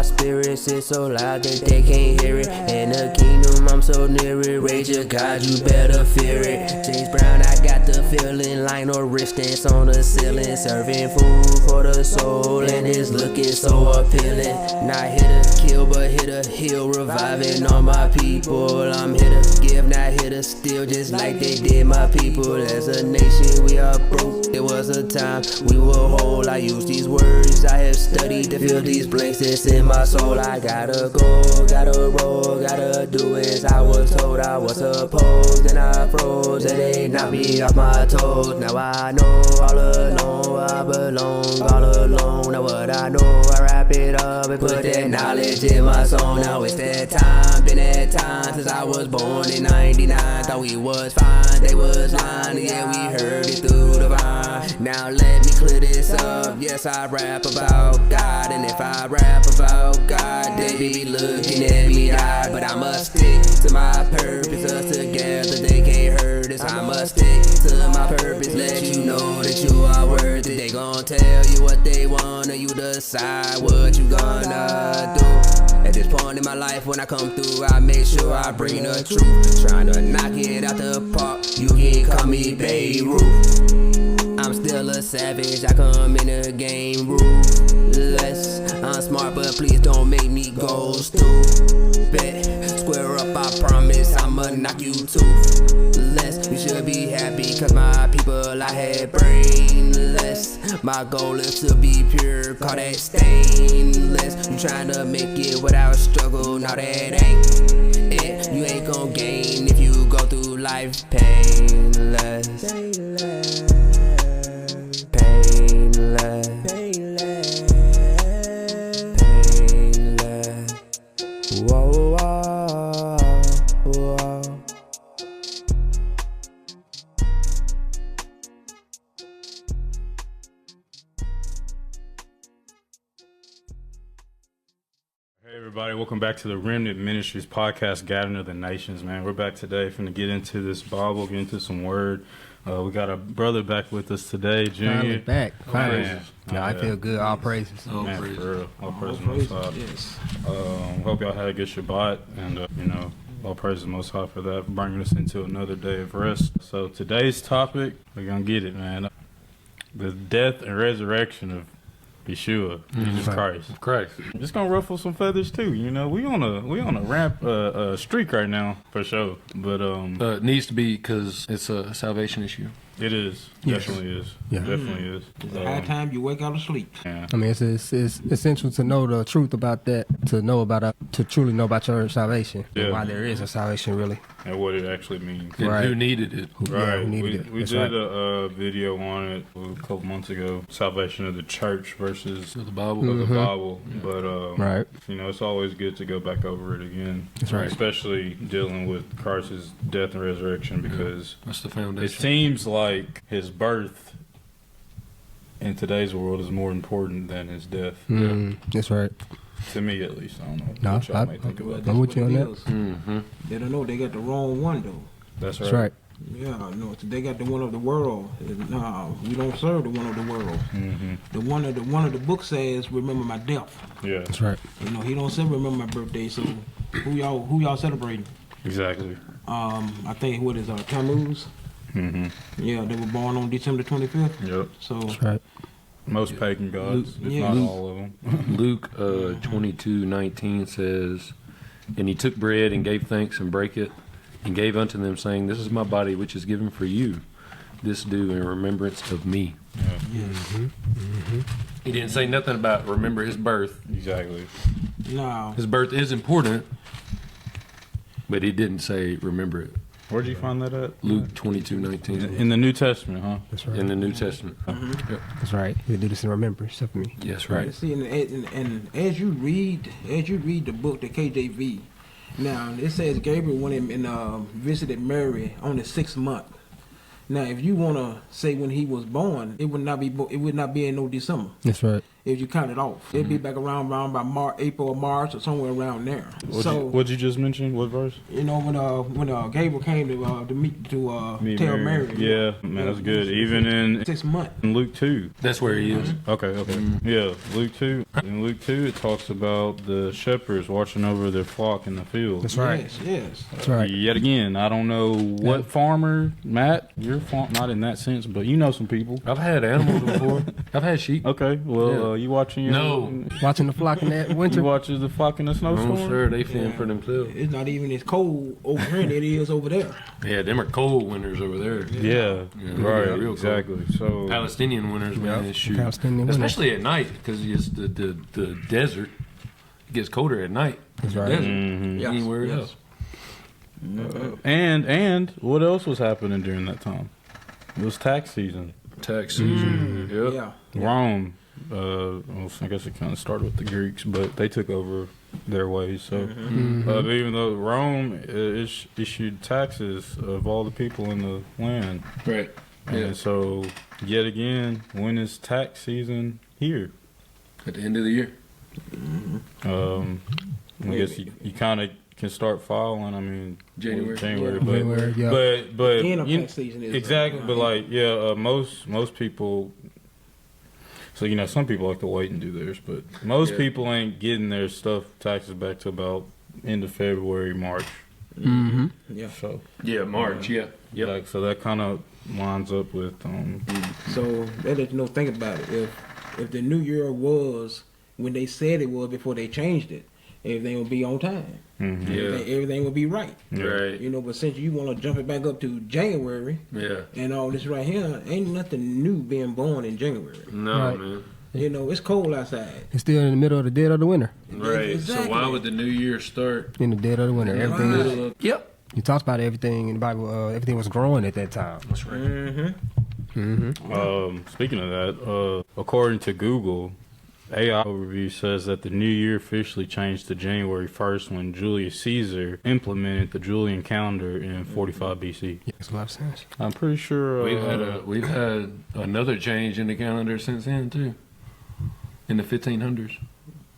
my spirits is so loud that they can't hear it. In the kingdom, I'm so near it. Rage of God, you better fear it. James Brown, I got the feeling like no wristbands on the ceiling. Serving food for the soul, and it's looking so appealing. Not here to kill, but here to heal. Reviving all my people. I'm here to give, not here to steal. Just like they did my people. As a nation, we are broke. There was a time we were whole. I use these words I have studied to fill these blanks that's in my soul. I gotta go, gotta roll, gotta do as I was told. I was supposed, then I froze, and they knocked me off my toes. Now I know all alone I belong, all alone. Now what I know, I wrap it up and put that knowledge in my soul. Now it's that time, been that time since I was born in 99. Thought we was fine, they was lying, yeah, we heard it through the vine. Now let me clear this up. Yes, I rap about God, and if I rap about God, they be looking at me odd. But I must stick to my purpose. Us together, they can't hurt us. I must stick to my purpose. Let you know that you are worth it. They gon' tell you what they want, and you decide what you gonna do. At this point in my life, when I come through, I make sure I bring the truth. Trying to knock it out the park. You can call me Beirut. I'm still a savage, I come in the game ruthless. I'm smart, but please don't make me go stupid. Square up, I promise I'ma knock you toothless. You should be happy, cause my people I had brainless. My goal is to be pure, call that stainless. You tryna make it without struggle, now that ain't it. You ain't gon' gain if you go through life painless. Painless. Whoa, whoa, whoa. Hey everybody, welcome back to the Remnant Ministries podcast, Gathering of the Nations, man. We're back today, finna get into this Bible, get into some word. We got a brother back with us today, Junior. Finally back. Finally. Yeah, I feel good. All praises. Oh, man, praises. For real. All praises Most High. Yes. Hope y'all had a good Shabbat, and, all praises Most High for that, bringing us into another day of rest. So today's topic, we're going to get it, man. The death and resurrection of Yeshua, Jesus Christ. Just gonna ruffle some feathers too, we on a ramp streak right now for sure. But it needs to be because it's a salvation issue. It is. Yes. Definitely is. Yeah. Definitely is. It's a high time you wake out of sleep. Yeah. I mean, it's essential to know the truth about that, to truly know about your salvation, Yeah. and why there is a salvation, really. And what it actually means. And Right. who needed it. Right. Who needed it. We That's did right. a video on it a couple months ago. Salvation of the church versus The Bible. of the Bible. But Right. it's always good to go back over it again. That's right. Especially dealing with Christ's death and resurrection, because That's the it foundation. seems like his birth in today's world is more important than his death. That's right. To me, at least. I don't know No, what y'all might think about that. I'm with you on that. Mm-hmm. They don't know they got the wrong one though. That's right. That's right. Yeah, no, they got the one of the world. No, we don't serve the one of the world. Mm-hmm. The one of the book says, "Remember my death." Yeah, That's right. He don't say remember my birthday. So who y'all celebrating? exactly. I think what is Tammuz? Mm-hmm. Yeah, they were born on December 25th. Yep. So That's right. Most pagan gods, if Yeah. not all of them. Luke 22:19 says, "And he took bread and gave thanks and brake it, and gave unto them, saying, This is my body which is given for you. This do in remembrance of me." Yeah. He didn't say nothing about remember his birth. Exactly. no, His birth is important, but he didn't say remember it. Where'd you find that at? Luke 22:19 In the New Testament, huh? That's right. in the New Testament. That's right. You do this in remembrance of me. Yes, right. See, and as you read the book, the KJV, now it says Gabriel went and visited Mary on the 6th month. Now, if you want to say when he was born, it would not be in no December. That's right. if you count it off. It'd be back around by April or March or somewhere around there. What'd you just mention? What verse? You know, when Gabriel came to meet to tell Mary. Yeah, man, that's good. Even in 6 months. Luke 2. That's where he is. Okay. Yeah, Luke 2. In Luke 2, it talks about the shepherds watching over their flock in the field. That's right. Yes. That's right. Yet again, I don't know what farmer, Matt, you're not in that sense, but you know some people. I've had animals before. I've had sheep. Okay, well, you watching your... No. Watching the flock in that You winter. watches the flock in the snowstorm? I'm sure they fend for themselves. It's not even as cold over here than it is over there. Yeah, them are cold winters over there. Yeah, Yeah, right, real cold. exactly. So Palestinian winters, man, shoot. Palestinian winter. Especially at night, because it's the desert. It gets colder at night. That's right. Desert. Mhm. Anywhere Yes. else. And what else was happening during that time? It was tax season. Tax season. Yep. Yeah. Rome, well, I guess it kind of started with the Greeks, but they took over their ways. So, but even though Rome issued taxes of all the people in the land, Right. and Yeah. so yet again, when is tax season here? At the end of the year. I guess you kind of can start filing. I mean, January. January, Yeah. but January, yeah. but End of you- tax season is exactly. But right. most people. So some people like to wait and do theirs, but most Yeah. people ain't getting their taxes back to about end of February, March. Mm-hmm. Yeah. So Yeah, March. Yeah. Yep. so that kind of lines up with So that let you know. Think about it. If the new year was when they said it was before they changed it, everything would be on time. mhm. Yeah. Everything would be right. Right. You know, but since you want to jump it back up to January Yeah. and all this right here, ain't nothing new being born in January. No, Right. man. You know, it's cold outside. It's still in the middle of the dead of the winter. Right. Exactly. So why would the new year start? In the dead of the winter. Everything. Right. Middle of, yep. You talked about everything in the Bible. Everything was growing at that time. That's right. Mm-hmm. Speaking of that, according to Google, AI overview says that the new year officially changed to January 1st when Julius Caesar implemented the Julian calendar in 45 BC. Yeah, makes a lot of sense. I'm pretty sure We've had another change in the calendar since then too. In the 1500s.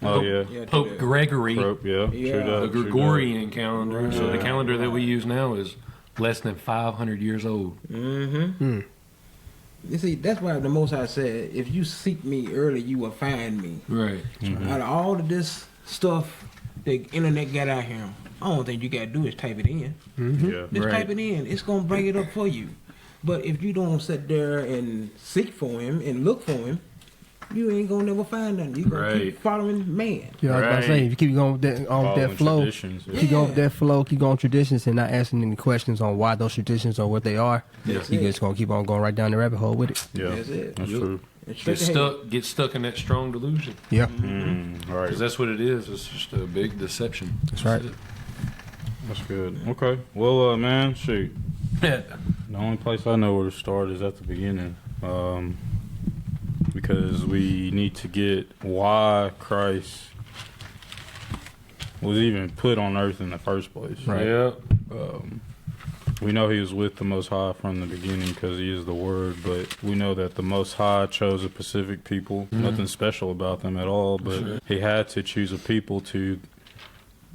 Oh yeah. Yeah, Pope to Gregory, Trope, yeah. Yeah. True the that, true Gregorian calendar. So the Yeah. calendar that we use now is less than 500 years old. Mm-hmm. You see, that's why the Most High said, if you seek me early, you will find me. Right. Out of all of this stuff the internet got out here, I don't think you got to do is type it in. Mm-hmm. Yeah. Just Right. type it in. It's going to bring it up for you. But if you don't sit there and seek for him and look for him, you ain't going to never find nothing. You're going to Right. keep following man. Yeah, I was about to say, if you keep going with that, Following flow, traditions, yeah. keep going with that flow, keep going with traditions and not asking any questions on why those traditions are what they are, That's you it. just going to keep on going right down the rabbit hole with it. Yeah, That's it. that's Yep. true. And straight Get ahead. stuck in that strong delusion. Yeah, All right, Because that's what it is. It's just a big deception. that's right. that's good. Okay, well, man, shoot. it. The only place I know where to start is at the beginning, because we need to get why Christ was even put on earth in the first place. Right. Yeah. We know he was with the Most High from the beginning because he is the Word, but we know that the Most High chose a specific people. Nothing special about them at all, but he had to choose a people to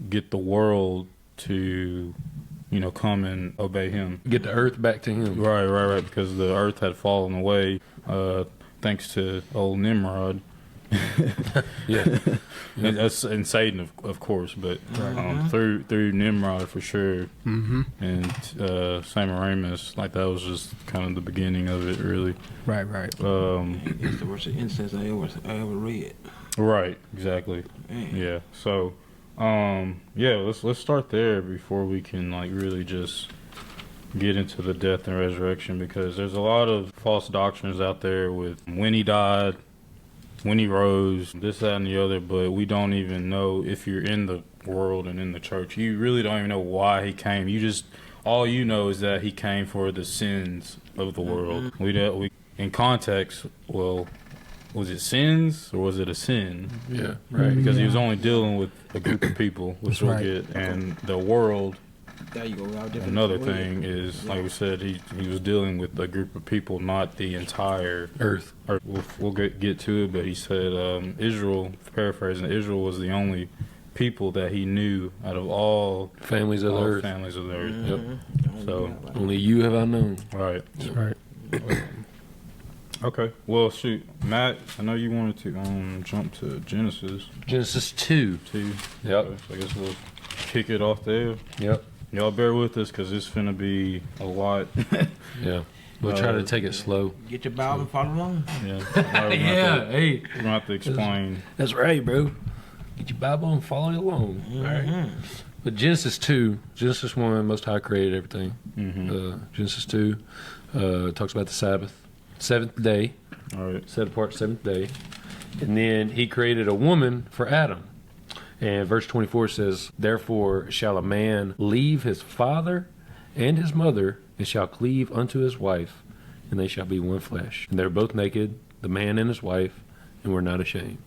get the world to, come and obey him. Get the earth back to him. Right, because the earth had fallen away thanks to old Nimrod. Yeah. And Satan, of course, but through Nimrod for sure, Mm-hmm. and Semiramis, like that was just kind of the beginning of it, really. Right. It's the worst incense I ever read. Right, exactly. Man. Yeah. So, let's start there before we can really just get into the death and resurrection, because there's a lot of false doctrines out there with when he died, when he rose, this, that, and the other, but we don't even know, if you're in the world and in the church, you really don't even know why he came. All you know is that he came for the sins of the world. We in context, well, was it sins or was it a sin? Yeah. Right. Because he was only dealing with a group of people, which That's we'll right. get, and the world There you go. Another thing is, like we said, he was dealing with a group of people, not the entire Earth. We'll get to it, but he said Israel, paraphrasing, Israel was the only people that he knew out of all Families of the earth. families of the earth. Mm-hmm. Yep. So Only you have I known. right. That's right. Okay. Well, shoot, Matt. I know you wanted to jump to Genesis Genesis 2. 2. Yep. So I guess we'll kick it off there. Yep. Y'all bear with us because it's finna be a lot. Yeah. We'll try to take it slow. Get your Bible and follow along. Yeah. Hey. We're gonna have to explain. That's right, bro. Get your Bible and follow along. All right. But Genesis 2, Genesis 1, Most High created everything. Genesis 2 talks about the Sabbath, seventh day, All right. set apart seventh day. And then he created a woman for Adam. And verse 24 says, therefore shall a man leave his father and his mother, and shall cleave unto his wife, and they shall be one flesh. And they're both naked, the man and his wife, and were not ashamed.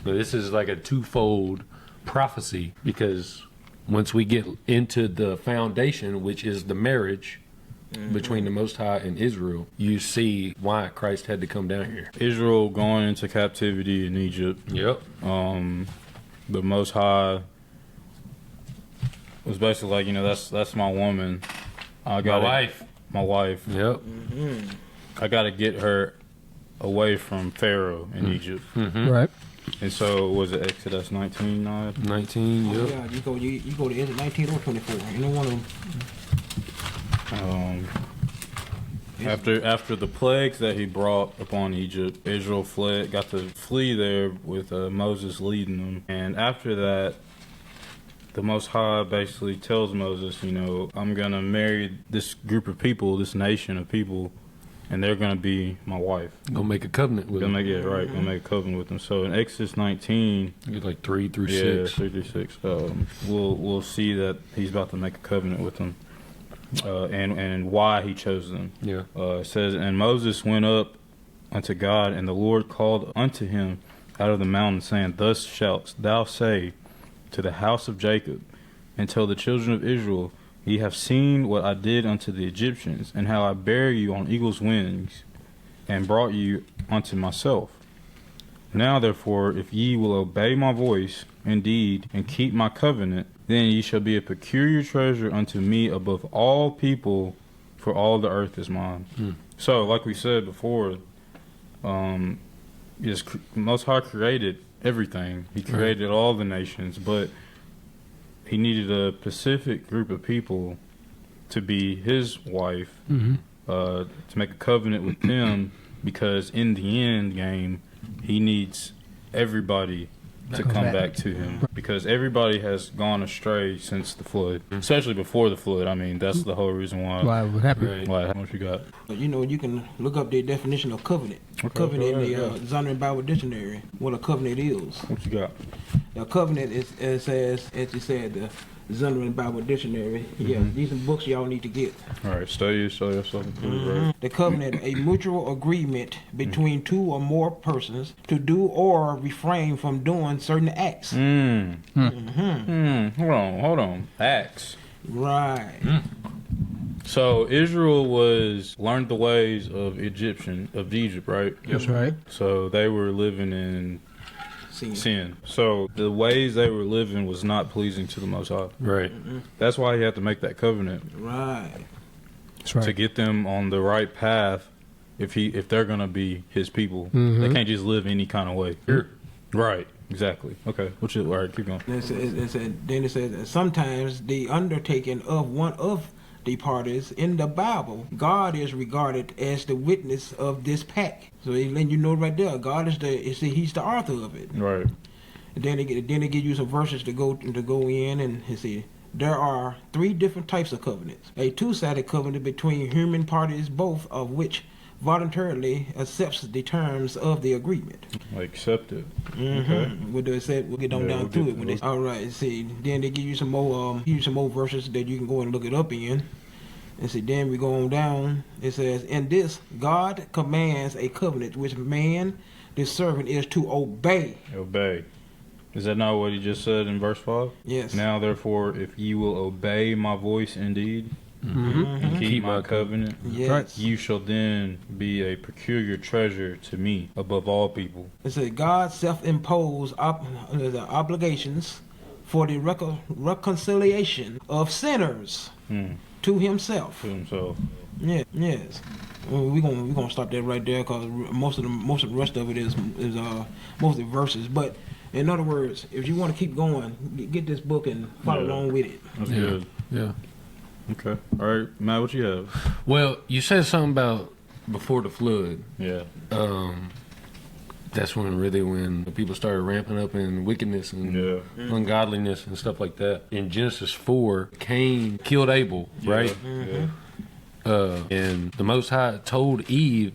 So this is like a twofold prophecy, because once we get into the foundation, which is the marriage between the Most High and Israel, you see why Christ had to come down here. Israel going into captivity in Egypt. Yep. The Most High was basically like, that's my woman. I got my wife. Yep. I got to get her away from Pharaoh in Egypt. Right. And so was it Exodus 19? 19, yep. Yeah, you go to Exodus 19 or 24. You don't want to. After the plagues that he brought upon Egypt, Israel got to flee there with Moses leading them. And after that, the Most High basically tells Moses, I'm going to marry this group of people, this nation of people, and they're going to be my wife. Gonna make a covenant with Gonna him. make it right. Gonna make a covenant with them. So in Exodus 19, It's like 3 through 6. 3 through 6, we'll see that he's about to make a covenant with them, and why he chose them. Yeah. It says, and Moses went up unto God, and the Lord called unto him out of the mountain, saying, thus shalt thou say to the house of Jacob, and tell the children of Israel, ye have seen what I did unto the Egyptians, and how I bare you on eagle's wings, and brought you unto myself. Now therefore, if ye will obey my voice indeed, and keep my covenant, then ye shall be a peculiar treasure unto me above all people, for all the earth is mine. So, like we said before, Most High created everything. He created all the nations, but he needed a specific group of people to be his wife, to make a covenant with them, because in the end game, he needs everybody to come back to him, because everybody has gone astray since the flood, especially before the flood. I mean, that's the whole reason why. Why it would happen. Why? How much you got? You can look up the definition of covenant. Okay, Covenant go in ahead, the Zondervan Bible Dictionary. What a covenant is. What you got? A covenant is, as you said, the Zondervan Bible Dictionary. Yeah, these are books y'all need to get. All right, study yourself. Right. The covenant, a mutual agreement between two or more persons to do or refrain from doing certain acts. Hold on. Acts. Right. So Israel learned the ways of Egypt, right? That's right. So they were living in sin. So the ways they were living was not pleasing to the Most High. Right. That's why he had to make that covenant, Right. That's right. to get them on the right path. If they're gonna be his people, they can't just live any kind of way. Right. Exactly. Okay. All right. Keep going. Then it says that sometimes the undertaking of one of the parties in the Bible, God is regarded as the witness of this pact. So he's letting you know right there, God is he's the author of it. Right. And then they give you some verses to go in and see. There are 3 different types of covenants. A two-sided covenant between human parties, both of which voluntarily accepts the terms of the agreement. Accept it. Okay. What they said, we'll get down to it. All right, see, then they give you some more verses that you can go and look it up in. And see, then we go on down. It says, in this, God commands a covenant which man, the servant, is to obey. Is that not what he just said in verse 5? Yes. Now, therefore, if you will obey my voice indeed and keep my covenant, Yes. you shall then be a peculiar treasure to me above all people. It said God self-imposed the obligations for the reconciliation of sinners to Himself. To himself. Yeah. Yes. Well, we're gonna stop that right there because most of the rest of it is mostly verses. But in other words, if you want to keep going, get this book and follow along with it. That's good. Yeah. Okay. All right, Matt, what you have? Well, you said something about before the flood. Yeah. That's when the people started ramping up in wickedness and ungodliness and stuff like that. In Genesis 4, Cain killed Abel, right? And the Most High told Eve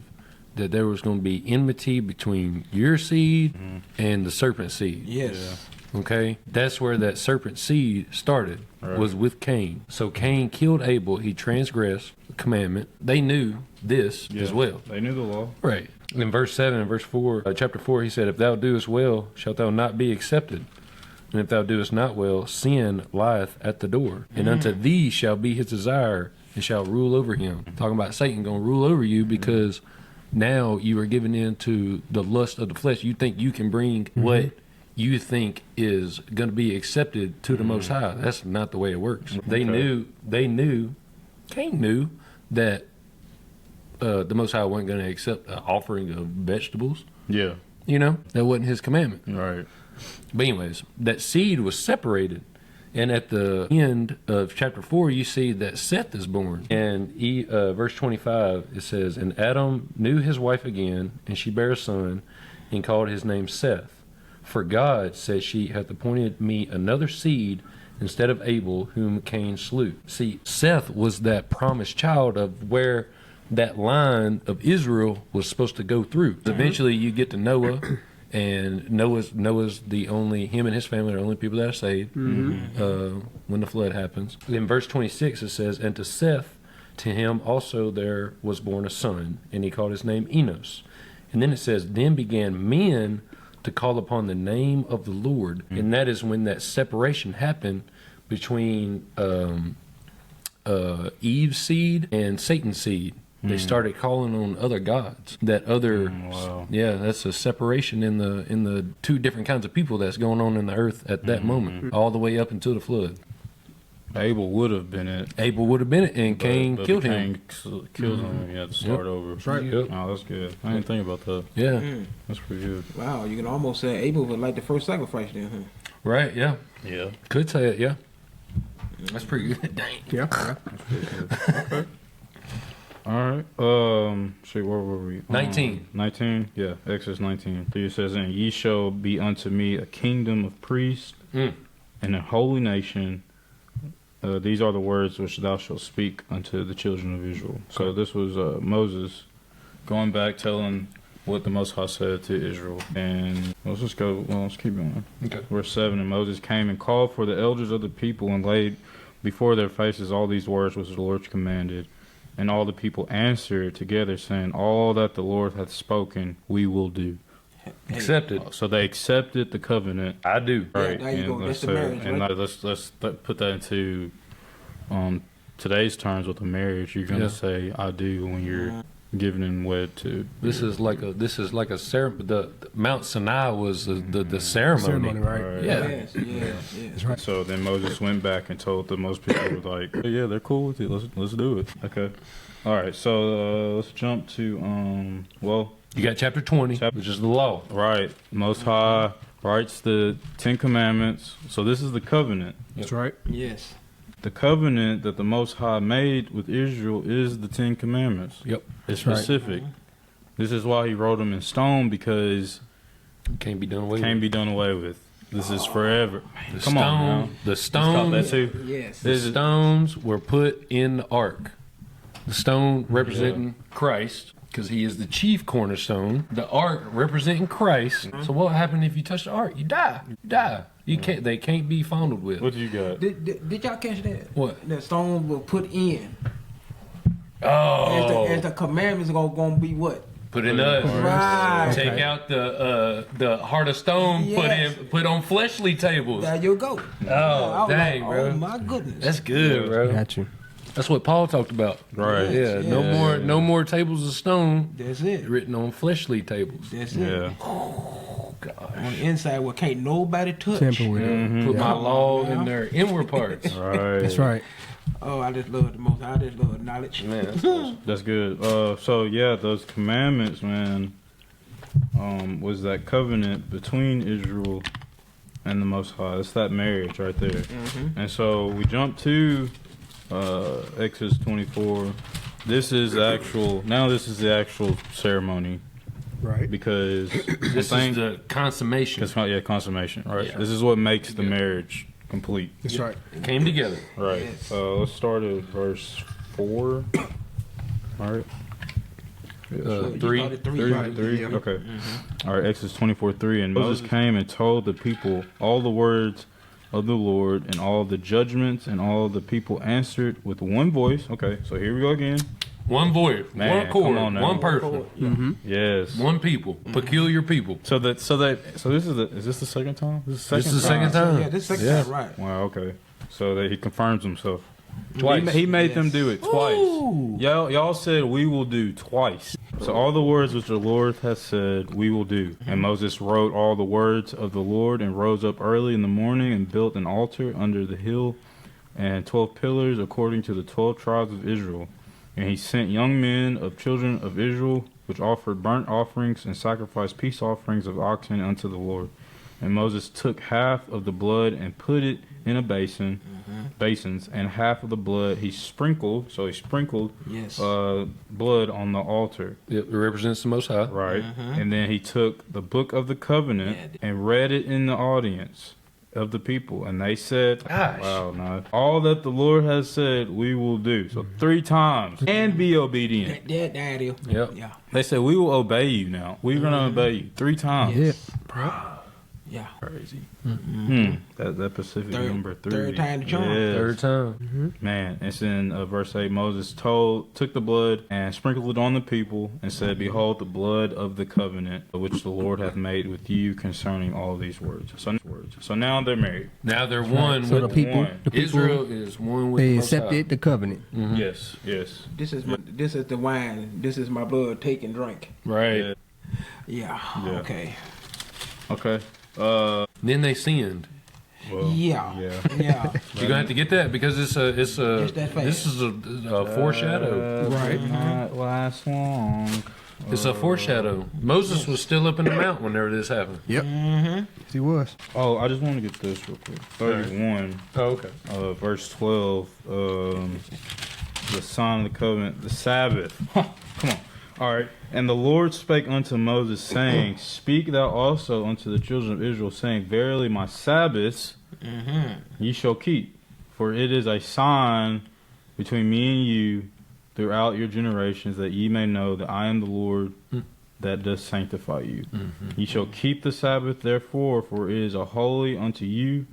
that there was going to be enmity between your seed and the serpent seed. Yes. Okay? That's where that serpent seed started, was with Cain. So Cain killed Abel. He transgressed the commandment. They knew this as well. They knew the law. Right. In verse 7 and verse 4, chapter 4, he said, if thou doest well, shalt thou not be accepted. And if thou doest not well, sin lieth at the door. And unto thee shall be his desire, and shall rule over him. Talking about Satan going to rule over you because now you are given in the lust of the flesh. You think you can bring what you think is going to be accepted to the Most High. That's not the way it works. Cain knew that the Most High wasn't going to accept an offering of vegetables. Yeah. You know, that wasn't his commandment. Right. But anyways, that seed was separated. And at the end of chapter 4, you see that Seth is born. And verse 25, it says, and Adam knew his wife again, and she bare a son, and called his name Seth. For God, says she, hath appointed me another seed instead of Abel, whom Cain slew. See, Seth was that promised child of where that line of Israel was supposed to go through. Eventually, you get to Noah. And Noah's the only, him and his family are the only people that are saved when the flood happens. In verse 26 it says, and to Seth, to him also there was born a son, and he called his name Enos. And then it says, then began men to call upon the name of the Lord. And that is when that separation happened between Eve's seed and Satan's seed. They started calling on other gods. That's a separation in the two different kinds of people that's going on in the earth at that moment, all the way up until the flood. Abel would have been it. And Cain killed him. Cain killed him, and he had to start over. That's right. Yep. Oh, that's good. I didn't think about that. Yeah. That's pretty good. Wow, you can almost say Abel was like the first sacrifice then, huh? Right, yeah. Yeah. Could say it, yeah. That's pretty good. Dang. Yeah. That's pretty good. Okay. All right. Where were we? 19. 19? Yeah, Exodus 19. So it says, and ye shall be unto me a kingdom of priests and a holy nation. These are the words which thou shalt speak unto the children of Israel. So this was Moses going back telling what the Most High said to Israel. And let's keep going. Okay. Verse 7, and Moses came and called for the elders of the people and laid before their faces all these words which the Lord commanded. And all the people answered together, saying, all that the Lord hath spoken, we will do. Accepted. So they accepted the covenant. I do. Right. there you go. That's the marriage, and right? let's put that into today's terms with a marriage. You're gonna say I do when you're given and wed to. This is like a ceremony. The Mount Sinai was the ceremony. Right? Yeah. Yes. That's right. So then Moses went back and told that most people were like, yeah, they're cool with it. Let's do it. Okay. All right. So let's jump to You got chapter 20, which is the law. Right. Most High writes the 10 Commandments. So this is the covenant. That's right. Yes. The covenant that the Most High made with Israel is the 10 Commandments. Yep. It's right. specific. This is why he wrote them in stone, because Can't be done away can't with. be done away with. This is forever. The Come on now. The Let's call that stones, too. Yes. the stones were put in the ark. The stone representing Christ, because he is the chief cornerstone. The ark representing Christ. So what happened if you touch the ark? You die. You can't. They can't be fondled with. What you got? Did y'all catch that? What? That stone was put in. Oh. As the commandments are gonna be what? Put in us. Right. Take out the heart of stone. Yes. Put on fleshly tables. There you go. Oh, dang, like, bro. Oh my goodness. That's good, bro. Got you. That's what Paul talked about. Right. Yeah. No more tables of stone That's it. written on fleshly tables. That's it. Yeah. On the inside, what can't nobody touch. Temper with it. Put my law in their inward parts. Right. That's right. Oh, I just love the most. I just love knowledge. Man, that's awesome. That's good. So yeah, those commandments, man, was that covenant between Israel and the Most High. It's that marriage right there. And so we jump to Exodus 24. This is the actual ceremony. Right. Because This is the consummation. consummation. Right. Yeah. This is what makes the marriage complete. That's right. It came together. Right. Yes. Let's start at verse 4. All right. You Three. started three. Right. Three? Yeah. Okay. All right, Exodus 24:3. And Moses came and told the people all the words of the Lord and all the judgments, and all the people answered with one voice. Okay, so here we go again. One voice, Man, one accord, come on now. one person, Yes. one people, peculiar people. So this is this the second time? This is the second time. Yeah, this second time, right. Wow, okay. So that he confirms himself. Twice. He made them do it twice. Ooh. Y'all said we will do twice. So all the words which the Lord has said we will do. And Moses wrote all the words of the Lord and rose up early in the morning and built an altar under the hill and 12 pillars according to the 12 tribes of Israel. And he sent young men of children of Israel which offered burnt offerings and sacrificed peace offerings of oxen unto the Lord. And Moses took half of the blood and put it in a basins, and half of the blood he sprinkled. So he sprinkled Yes. blood on the altar, It represents the Most High. right? And then he took the book of the covenant Yeah. and read it in the audience of the people, and they said, Gosh. "Wow, no! All that the Lord has said, we will do." So 3 times, and be obedient. That it is. Yep. Yeah. They said, "We will obey you now. We're gonna obey you 3 times." Yeah. Yeah. Crazy. That Pacific Third- number 3. third time the charm. Yes. Third time. Man, it's in verse 8. Moses took the blood and sprinkled it on the people and said, "Behold, the blood of the covenant which the Lord hath made with you concerning all these words." So now they're married. Now they're one So the with people, one. Israel is one with they the Most High. accepted the covenant. Yes, yes. This is the wine. This is my blood. Take and drink. Right. Yeah. Yeah. Okay. Okay. Then they sinned. Well, Yeah. yeah. Yeah. You're gonna have to get that because it's a Just that fast. this is a foreshadow. Right. Not last long. It's a foreshadow. Moses was still up in the mountain whenever this happened. Yep. He was. Oh, I just want to get this real quick. 31. Oh, okay. Verse 12, the sign of the covenant, the Sabbath. Come on. All right. And the Lord spake unto Moses, saying, Speak thou also unto the children of Israel, saying, Verily my Sabbaths ye shall keep, for it is a sign between me and you throughout your generations, that ye may know that I am the Lord that does sanctify you. Ye shall keep the Sabbath, therefore, for it is a holy unto you.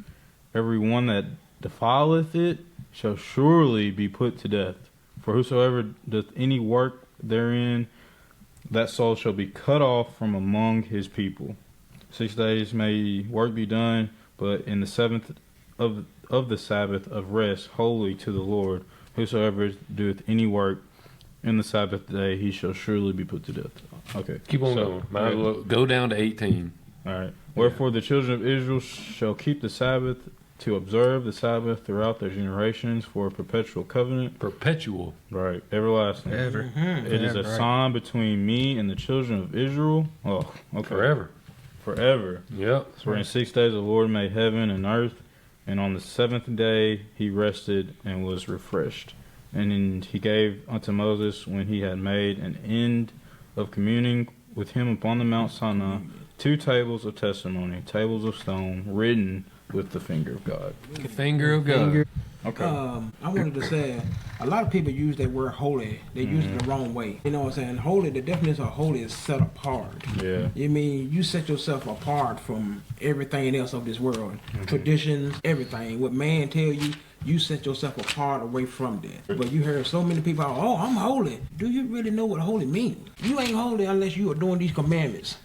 Every one that defileth it shall surely be put to death. For whosoever doth any work therein, that soul shall be cut off from among his people. 6 days may work be done, but in the 7th of the Sabbath of rest, holy to the Lord. Whosoever doeth any work in the Sabbath day, he shall surely be put to death. Okay. Keep on So, going. Might as well go down to 18. All right. Wherefore the children of Israel shall keep the Sabbath, to observe the Sabbath throughout their generations for a perpetual covenant. Perpetual. Right. Everlasting. Ever. It is a Right. sign between me and the children of Israel. Oh, okay. Forever. Yep. For in 6 days the Lord made heaven and earth, and on the 7th day he rested and was refreshed. And he gave unto Moses, when he had made an end of communing with him upon the Mount Sinai, 2 tables of testimony, tables of stone, written with the finger of God. The finger of God. Okay. I wanted to say, a lot of people use that word holy. They use it the wrong way. You know what I'm saying? Holy, the definition of holy is set apart. Yeah. You mean you set yourself apart from everything else of this world, traditions, everything. What man tell you, you set yourself apart away from that. But you hear so many people, oh, I'm holy. Do you really know what holy means? You ain't holy unless you are doing these commandments.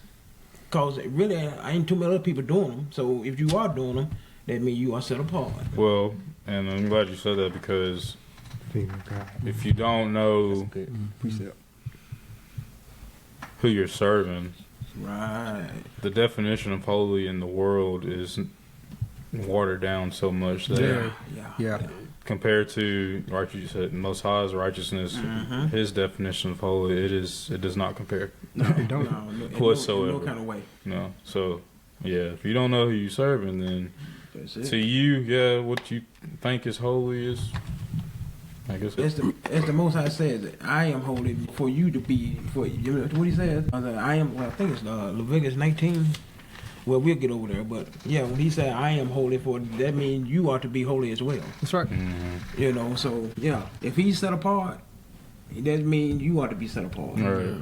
Because really, I ain't too many other people doing them. So if you are doing them, that means you are set apart. Well, and I'm glad you said that because if you don't know who you're serving, Right. the definition of holy in the world is watered down so much that Yeah. compared to, like you said, Most High's righteousness, his definition of holy, it does not compare. No, Whatsoever. in no kind of way. No. So, yeah, if you don't know who you're serving, then That's it. to you, what you think is holy is, I guess. As the Most High says, that I am holy for you to be. For you know what he says, I am. Well, I think it's Leviticus 19. Well, we'll get over there, but yeah, when he said I am holy, for that means you are to be holy as well. That's right. You know, so yeah, if he's set apart, that means you are to be set apart. Right.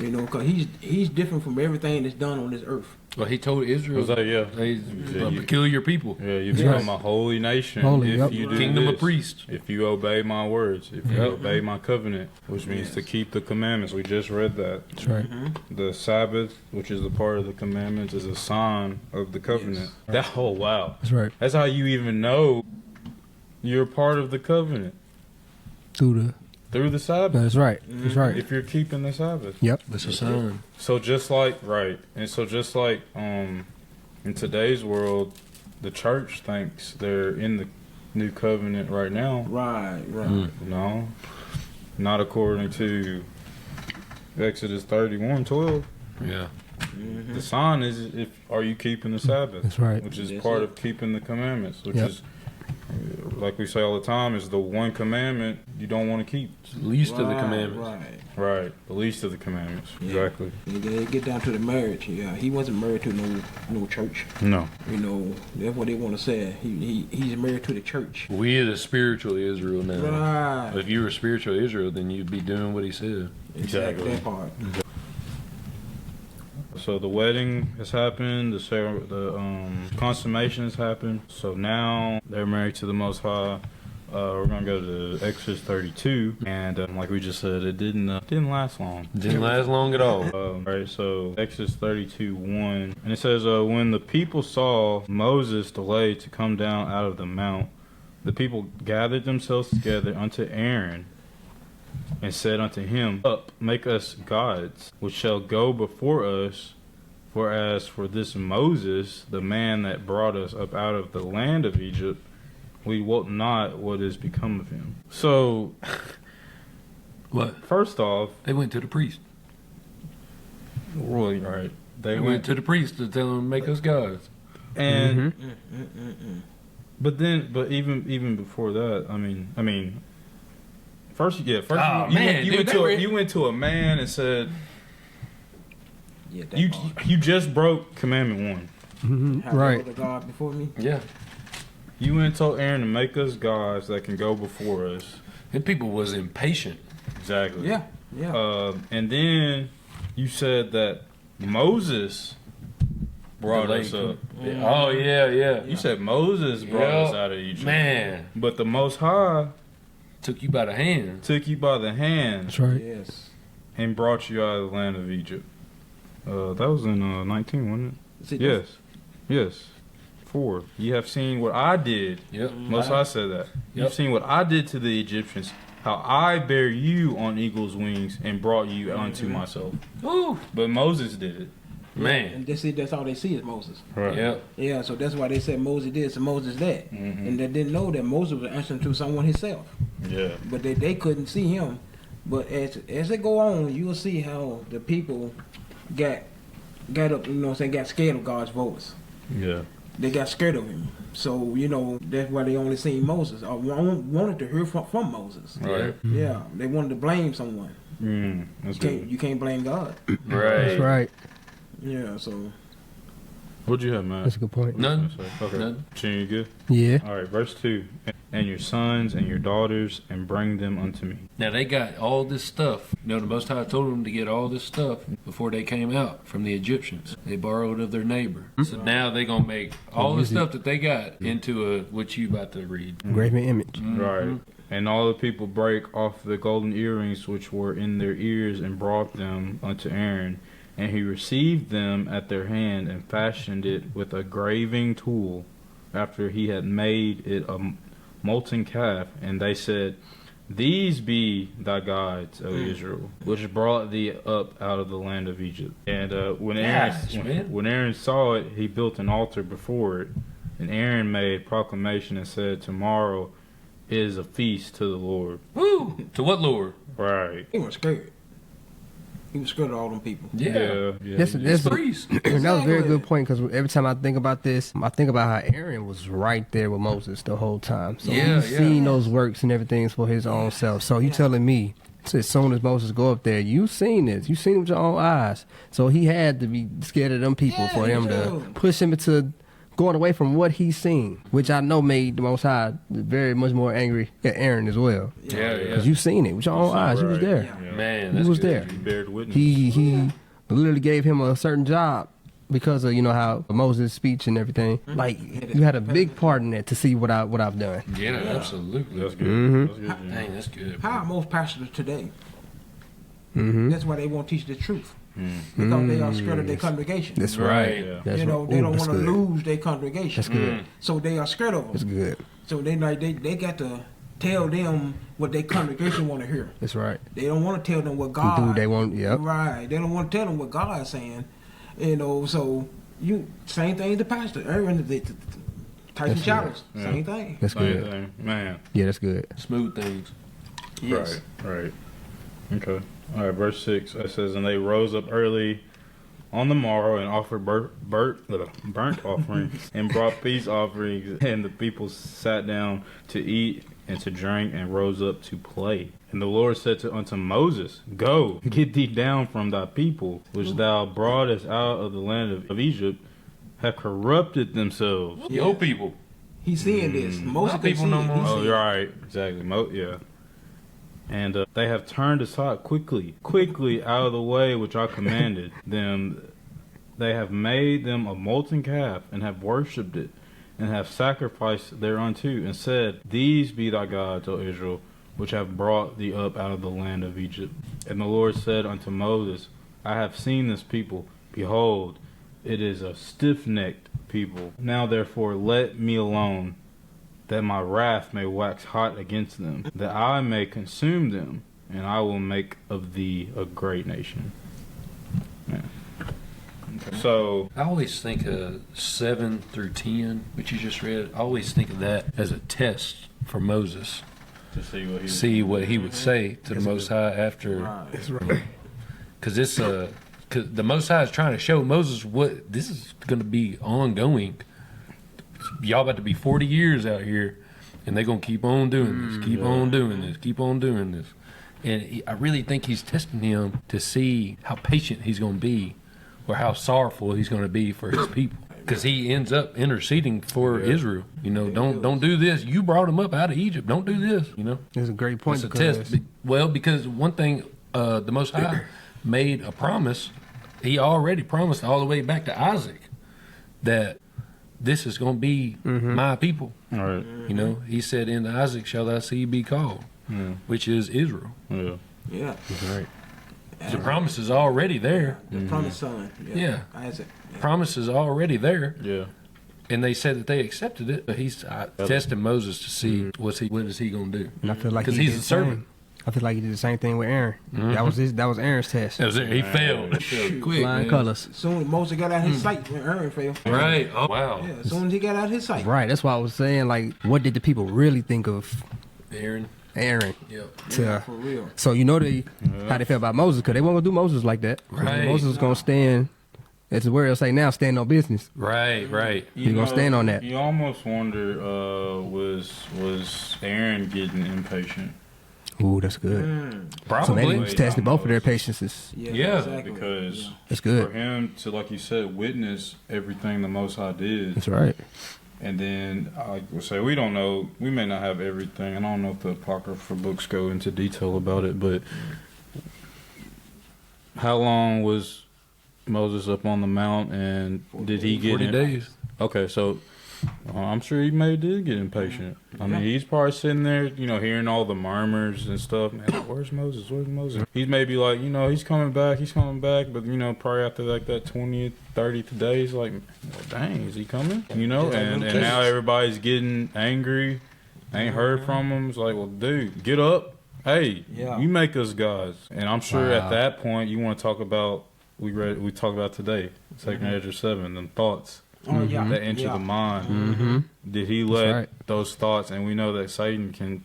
You know, because he's different from everything that's done on this earth. Well, he told Israel, Was that, yeah. he's Yeah, a you- peculiar people. Yeah, you become a holy nation Holy, if yep. you do Kingdom this. of priests. If you obey my words, if you Yep. obey my covenant, which means to keep the commandments. We just read that. That's right. The Sabbath, which is a part of the commandments, is a sign of the covenant. That wow. That's right. That's how you even know you're part of the covenant. Through the Sabbath. That's right. That's right. If you're keeping the Sabbath. Yep. That's a sign. So just like in today's world, the church thinks they're in the new covenant right now. Right. No, not according to Exodus 31:12. Yeah. The sign is are you keeping the Sabbath? That's right. Which is That's part it. of keeping the commandments, which Yep. is like we say all the time, is the one commandment you don't want to keep. It's the least of the commandments. Right. Right, the least of the commandments. Yeah. Exactly. They get down to the marriage. Yeah, he wasn't married to no church. No. You know, that's what they want to say. He's married to the church. We are the spiritual Israel now. Right. If you were spiritual Israel, then you'd be doing what he said. Exactly. That part. So the wedding has happened. The consummation has happened. So now they're married to the Most High. We're gonna go to Exodus 32, and like we just said, it didn't last long. Didn't last long at all. Right. So Exodus 32:1, and it says, when the people saw Moses delay to come down out of the mount, the people gathered themselves together unto Aaron, and said unto him, Up, make us gods, which shall go before us. For as for this Moses, the man that brought us up out of the land of Egypt, we wot not what is become of him. So, What? first off, They went to the priest. really, right? They went to the priest to tell him to make us gods. And but even before that, I mean, first Oh, you went to a man and said Yeah, that part. you just broke commandment 1. Have Right. no other God before me. Yeah. You went and told Aaron to make us gods that can go before us. And people was impatient. Exactly. Yeah. And then you said that Moses brought us up. Oh, yeah. You said Moses brought us out of Egypt. Man. But the Most High Took you by the hand. took you by the hand That's right. Yes. and brought you out of the land of Egypt. That was in 19, wasn't See, it? Yes. 4. You have seen what I did. Yep. Most High said that. You've Yep. seen what I did to the Egyptians, how I bear you on eagle's wings and brought you unto myself. Ooh. But Moses did it. Man. And that's all they see is Moses. Right. Yep. Yeah, so that's why they said Moses this and Moses that. And they didn't know that Moses was answering to someone himself. Yeah. But they couldn't see him. But as they go on, you will see how the people got up, you know what I'm saying, got scared of God's voice. Yeah. They got scared of him. So, you know, that's why they only seen Moses. Or wanted to hear from Moses. Right. Yeah, they wanted to blame someone. That's good. You can't blame God. That's right. Yeah, so What'd you have, Matt? That's a good point. None. Okay. None. Chin, you good? Yeah. All right, verse 2. and your sons and your daughters, and bring them unto me. Now they got all this stuff. You know, the Most High told them to get all this stuff before they came out from the Egyptians. They borrowed of their neighbor. So now they're going to make all the stuff that they got into what you about to read. Graven image. Right. And all the people break off the golden earrings which were in their ears and brought them unto Aaron. And he received them at their hand and fashioned it with a graving tool after he had made it a molten calf. And they said, These be thy gods, O Israel, which brought thee up out of the land of Egypt. And when Aaron saw it, he built an altar before it. And Aaron made proclamation and said, Tomorrow is a feast to the Lord. Woo! To what Lord? Right. He was scared. He was scared of all them people. Yeah. That's a priest. That was a very good point, because every time I think about this, I think about how Aaron was right there with Moses the whole time. So he's seen those works and everything for his own self. So you telling me, as soon as Moses go up there, you seen this, you seen it with your own eyes. So he had to be scared of them people for them to push him into going away from what he's seen, which I know made the Most High very much more angry at Aaron as well. Yeah. Because you seen it with your own eyes. You was there. Yeah. Man, He was good. there. He bared witness. He literally gave him a certain job because of, you know, how Moses' speech and everything. Like, you had a big part in that to see what I've done. Yeah, absolutely. That's good. Mhm. That's good. Dang, that's good. How are most pastors today? Mm-hmm. That's why they won't teach the truth. Because they are scared of their congregation. That's Right. Yeah. That's you know, right. they Ooh, don't that's want to good. lose their congregation. That's good. So they are scared of them. That's good. So they got to tell them what their congregation want to hear. That's right. They don't want to tell them what God. Do they want? Yep. Right. They don't want to tell them what God is saying. You know. So same thing. The pastor, Aaron, Tyson That's Childs, good. same thing. That's Same good. thing. Man. Yeah, that's good. Smooth things. Yes. Right. Okay. All right, verse 6. It says, And they rose up early on the morrow and offered burnt offerings and brought peace offerings. And the people sat down to eat and to drink and rose up to play. And the Lord said unto Moses, Go, get thee down from thy people, which thou broughtest out of the land of Egypt, have corrupted themselves. Yo, people. He's seeing this. Most Not of people people no see it. more. He Oh, see you're it. right. Exactly. Yeah. And they have turned aside quickly out of the way which I commanded them. They have made them a molten calf, and have worshipped it, and have sacrificed thereunto, and said, These be thy gods, O Israel, which have brought thee up out of the land of Egypt. And the Lord said unto Moses, I have seen this people. Behold, it is a stiff-necked people. Now therefore let me alone, that my wrath may wax hot against them, that I may consume them, and I will make of thee a great nation. Yeah. Okay. So, I always think of 7 through 10, which you just read. I always think of that as a test for Moses. to See what he would say to the Most High after. Right. That's right. Because cause the Most High is trying to show Moses what this is going to be ongoing. Y'all about to be 40 years out here, and they're going to keep on doing this, keep on doing this, keep on doing this. And I really think he's testing him to see how patient he's going to be, or how sorrowful he's going to be for his people. Because he ends up interceding for Israel. You know, don't do this. You brought him up out of Egypt. Don't do this. You know, That's a great point. it's a test. Well, because one thing, the Most High made a promise. He already promised all the way back to Isaac that this is going to be my people. All right. You know, he said, "In Isaac shall thy seed be called," which is Israel. Yeah. Yeah. That's right. The promise is already there. The promised son. Yeah. Isaac. Yeah. Promise is already there, Yeah. and they said that they accepted it. But he's testing Moses to see what is he going to do. And I feel like Because he he's did a the same. servant. I feel like he did the same thing with Aaron. That was Aaron's test. That was it. He failed. Quick, Flying man. colors. As soon as Moses got out his sight when Aaron fell. Right. Oh, wow. Yeah, as soon as he got out his sight. Right. That's why I was saying, like, what did the people really think of Aaron. Aaron? Yep. Yeah, for real. So you know how they felt about Moses, because they weren't gonna do Moses like that. Right. Moses was gonna stand. That's where he'll say now, stand on business. Right. Right. You gonna stand on that? You almost wonder, was Aaron getting impatient? Ooh, that's good. So maybe he Probably. was testing both of their patiences. Yeah, exactly. Because Yeah. That's for good. him to, like you said, witness everything the Most High did, That's right. And then I would say we don't know. We may not have everything. I don't know if the apocryphal books go into detail about it, but how long was Moses up on the mount, and did he get 40 days. Okay, so I'm sure he may did get impatient. I mean, he's probably sitting there, hearing all the murmurs and stuff. Man, where's Moses? Where's Moses? He's maybe like, he's coming back, but probably after like that 20th, 30th day, he's like, well, dang, is he coming? And now everybody's getting angry. Ain't heard from him. It's like, well, dude, get up. Hey, you make us gods. And I'm sure at that point you want to talk about we talked about today, 2nd Ezra 7, them thoughts. That enter the mind. Did he let those thoughts, and we know that Satan can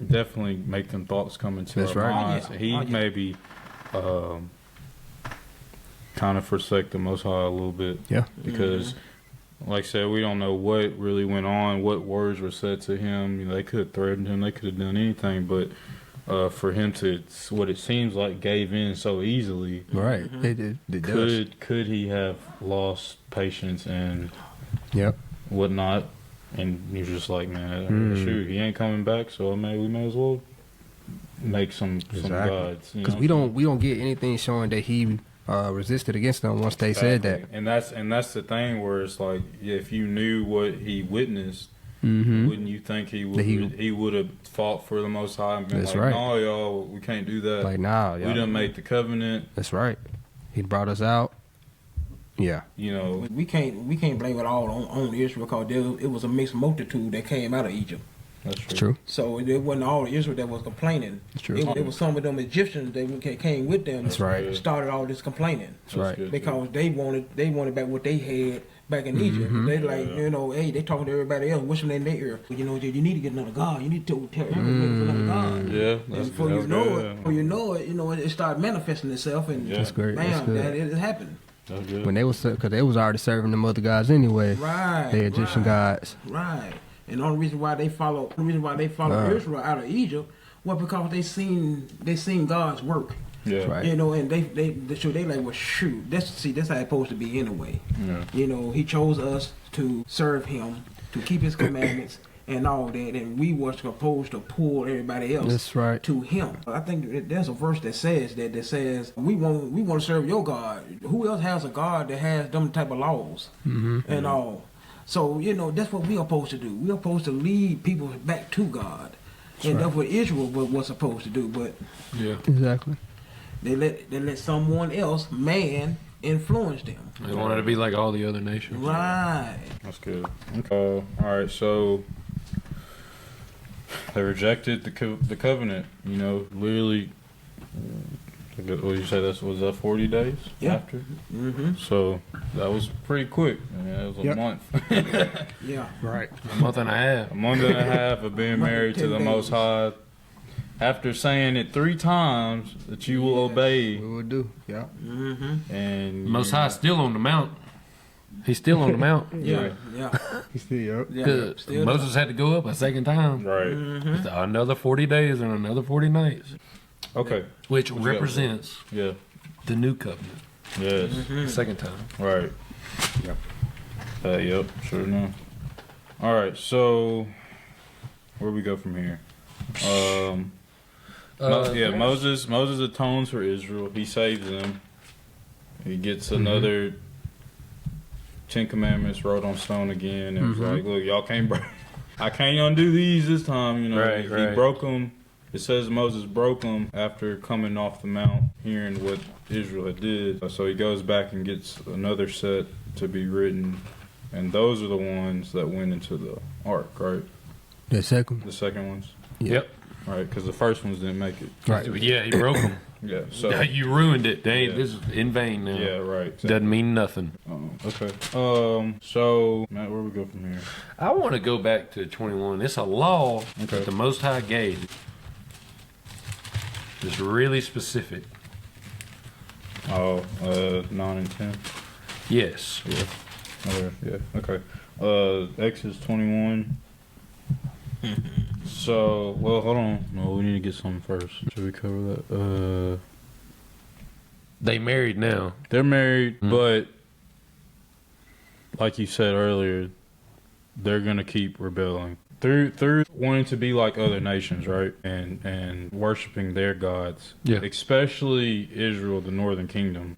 definitely make them thoughts come into our minds. He maybe kind of forsake the Most High a little bit. Yeah. Because, like I said, we don't know what really went on, what words were said to him. They could have threatened him, they could have done anything, but for him to, what it seems like, gave in so easily. Right. Could he have lost patience and whatnot? And you're just like, man, shoot, he ain't coming back, so we may as well make some gods. Because we don't get anything showing that he resisted against them once they said that. And that's the thing where it's like, if you knew what he witnessed, wouldn't you think he would have fought for the Most High and been no, y'all, we can't do that. Like, nah, we done make the covenant. That's right. He brought us out. Yeah. We can't blame it all on Israel, because it was a mixed multitude that came out of Egypt. That's true. So it wasn't all of Israel that was complaining. That's true. It was some of them Egyptians that came with them. That's right. Started all this complaining. That's right. Because they wanted back what they had back in Egypt. They hey, they talking to everybody else, wishing in their ear. You need to get another God. You need to tell everybody for another God. Yeah. And before you know it, it started manifesting itself, and that's great. Bam, it happened. When they was, because they was already serving them other gods anyway. Right. The Egyptian gods. Right. And the only reason why they follow Israel out of Egypt was because they seen God's work. Yeah. Right. And they like, well, shoot, that's how it's supposed to be anyway. Yeah. He chose us to serve him, to keep his commandments and all that, and we were supposed to pull everybody else to him. I think there's a verse that says we want to serve your God. Who else has a God that has them type of laws and all? So, that's what we are supposed to do. We are supposed to lead people back to God. And that's what Israel was supposed to do. But exactly. They let someone else, man, influence them. They wanted to be like all the other nations. Right. That's good. Okay. All right, so they rejected the covenant, literally. What did you say? Was that 40 days after? So that was pretty quick. It was a month. Right. A month and a half. A month and a half of being married to the Most High. After saying it 3 times that you will obey. We will do. Yeah. And Most High still on the mount. He's still on the mount. Yeah. He's still Moses had to go up a second time. Right. Another 40 days and another 40 nights. Okay. Which represents the new covenant. Yes. The second time. Right. Yep. Sure enough. All right. So where we go from here? Moses atones for Israel. He saves them. He gets another 10 Commandments wrote on stone again, and was like, "Look, y'all can't break. I can't undo these this time." He broke them. It says Moses broke them after coming off the mount, hearing what Israel had did. So he goes back and gets another set to be written, and those are the ones that went into the ark, right? The second ones. Yep. Right, because the first ones didn't make it. Right. Yeah, he broke them. Yeah. So you ruined it. This is in vain now. Yeah. Right. Exactly. Doesn't mean nothing. Okay. So Matt, where we go from here? I want to go back to 21. It's a law that the Most High gave. It's really specific. 9 and 10. Yes. Okay. Exodus 21. So, hold on. No, we need to get something first. Should we cover that? They married now. They're married, but like you said earlier, they're gonna keep rebelling through wanting to be like other nations, right? And worshiping their gods. Yeah. Especially Israel, the northern kingdom.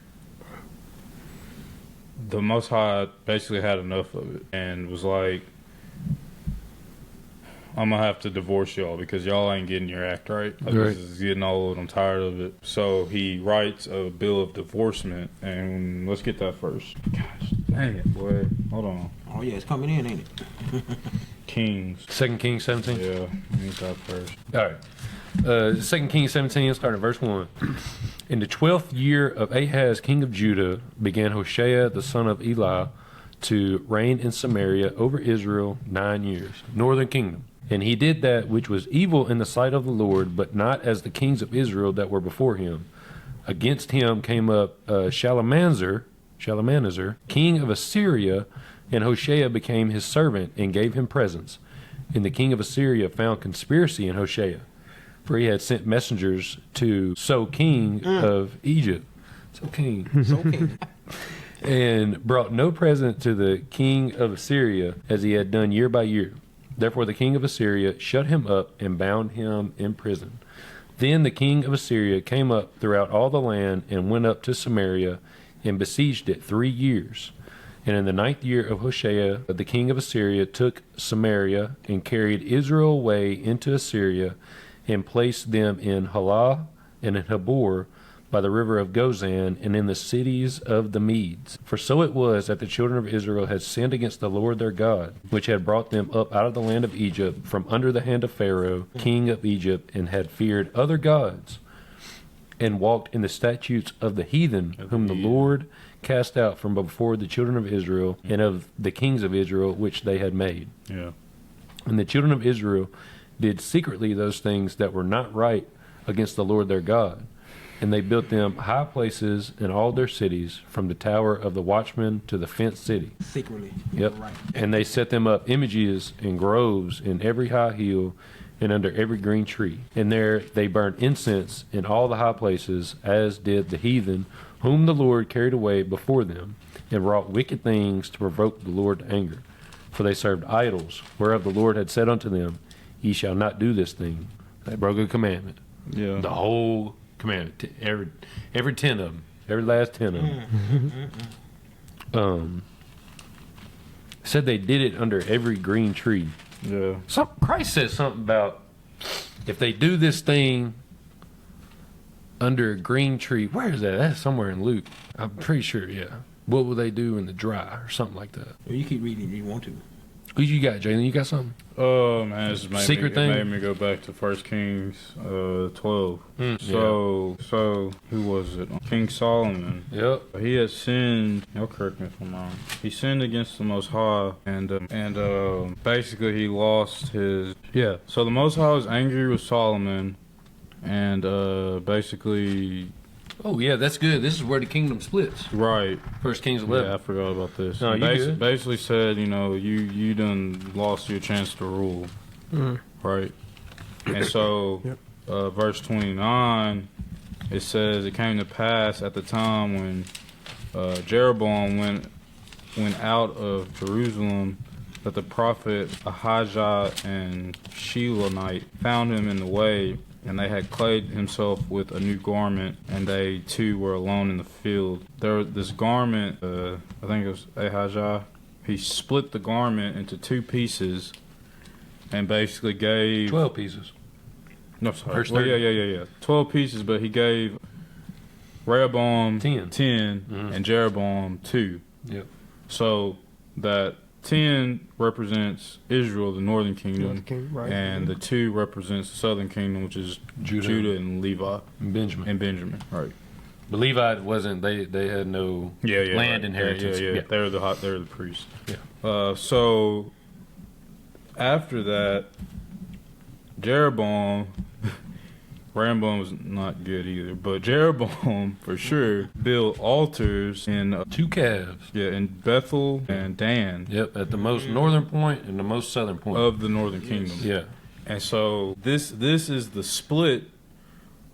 The Most High basically had enough of it and was like, I'm gonna have to divorce y'all because y'all ain't getting your act right. Like, Right. This is getting old. I'm tired of it. So he writes a bill of divorcement, and let's get that first. Gosh, dang it, boy. Hold on. Oh yeah, it's coming in, ain't it? Kings. 2 Kings 17. Yeah, let me get that first. All right. 2 Kings 17, starting at verse 1. In the 12th year of Ahaz, king of Judah, began Hoshea, the son of Elah, to reign in Samaria over Israel 9 years, northern kingdom. And he did that which was evil in the sight of the Lord, but not as the kings of Israel that were before him. Against him came up Shalmaneser, king of Assyria, and Hoshea became his servant and gave him presents. And the king of Assyria found conspiracy in Hoshea, for he had sent messengers to So, king of Egypt. So king. It's okay. And brought no present to the king of Assyria as he had done year by year. Therefore the king of Assyria shut him up and bound him in prison. Then the king of Assyria came up throughout all the land and went up to Samaria and besieged it 3 years. And in the 9th year of Hoshea, the king of Assyria took Samaria and carried Israel away into Assyria and placed them in Halah and in Habor by the river of Gozan and in the cities of the Medes. For so it was that the children of Israel had sinned against the Lord their God, which had brought them up out of the land of Egypt from under the hand of Pharaoh, king of Egypt, and had feared other gods, and walked in the statutes of the heathen, whom the Lord cast out from before the children of Israel, and of the kings of Israel, which they had made. Yeah. And the children of Israel did secretly those things that were not right against the Lord their God. And they built them high places in all their cities, from the tower of the watchman to the fenced city. Secretly. Yep. Right. And they set them up images and groves in every high hill and under every green tree. And there they burned incense in all the high places, as did the heathen, whom the Lord carried away before them, and wrought wicked things to provoke the Lord to anger. For they served idols, whereof the Lord had said unto them, Ye shall not do this thing. They broke a commandment. Yeah. The whole commandment, every 10 of them, every last 10 of them. Said they did it under every green tree. Yeah. Christ says something about if they do this thing under a green tree. Where is that? That's somewhere in Luke. I'm pretty sure. Yeah. What will they do in the dry or something like that? Well, you keep reading if you want to. Who you got, Jalen? You got something? Oh man, this made Secret me, thing? It made me go back to 1 Kings 12. Mm, So who was it? King Solomon. Yep. He had sinned. Y'all correct me if I'm wrong. He sinned against the Most High, and basically he lost his. Yeah. So the Most High was angry with Solomon, and basically. Oh yeah, that's good. This is where the kingdom splits. Right. 1 Kings 11. Yeah, I forgot about this. No, He you good. basically said, you done lost your chance to rule. Right. And so, verse 29, it says, it came to pass at the time when Jeroboam went out of Jerusalem, that the prophet Ahijah and Shilonite found him in the way, and they had clad himself with a new garment, and they two were alone in the field. This garment, I think it was Ahijah, he split the garment into 2 pieces, and basically gave 12 pieces. No, sorry. Verse Well, 30. yeah. 12 pieces, but he gave Rehoboam 10 and Jeroboam 2. Yep. So that 10 represents Israel, the northern kingdom, Right. and the 2 represents the southern kingdom, which is Judah and Levi And Benjamin. Right? But Levi wasn't. They had no land right. inheritance. Yeah. They were the priests. Yeah. So after that, Rehoboam was not good either, but Jeroboam for sure built altars in 2 calves. in Bethel and Dan. Yep, at the most northern point and the most southern point of the northern kingdom. Yeah. And so this is the split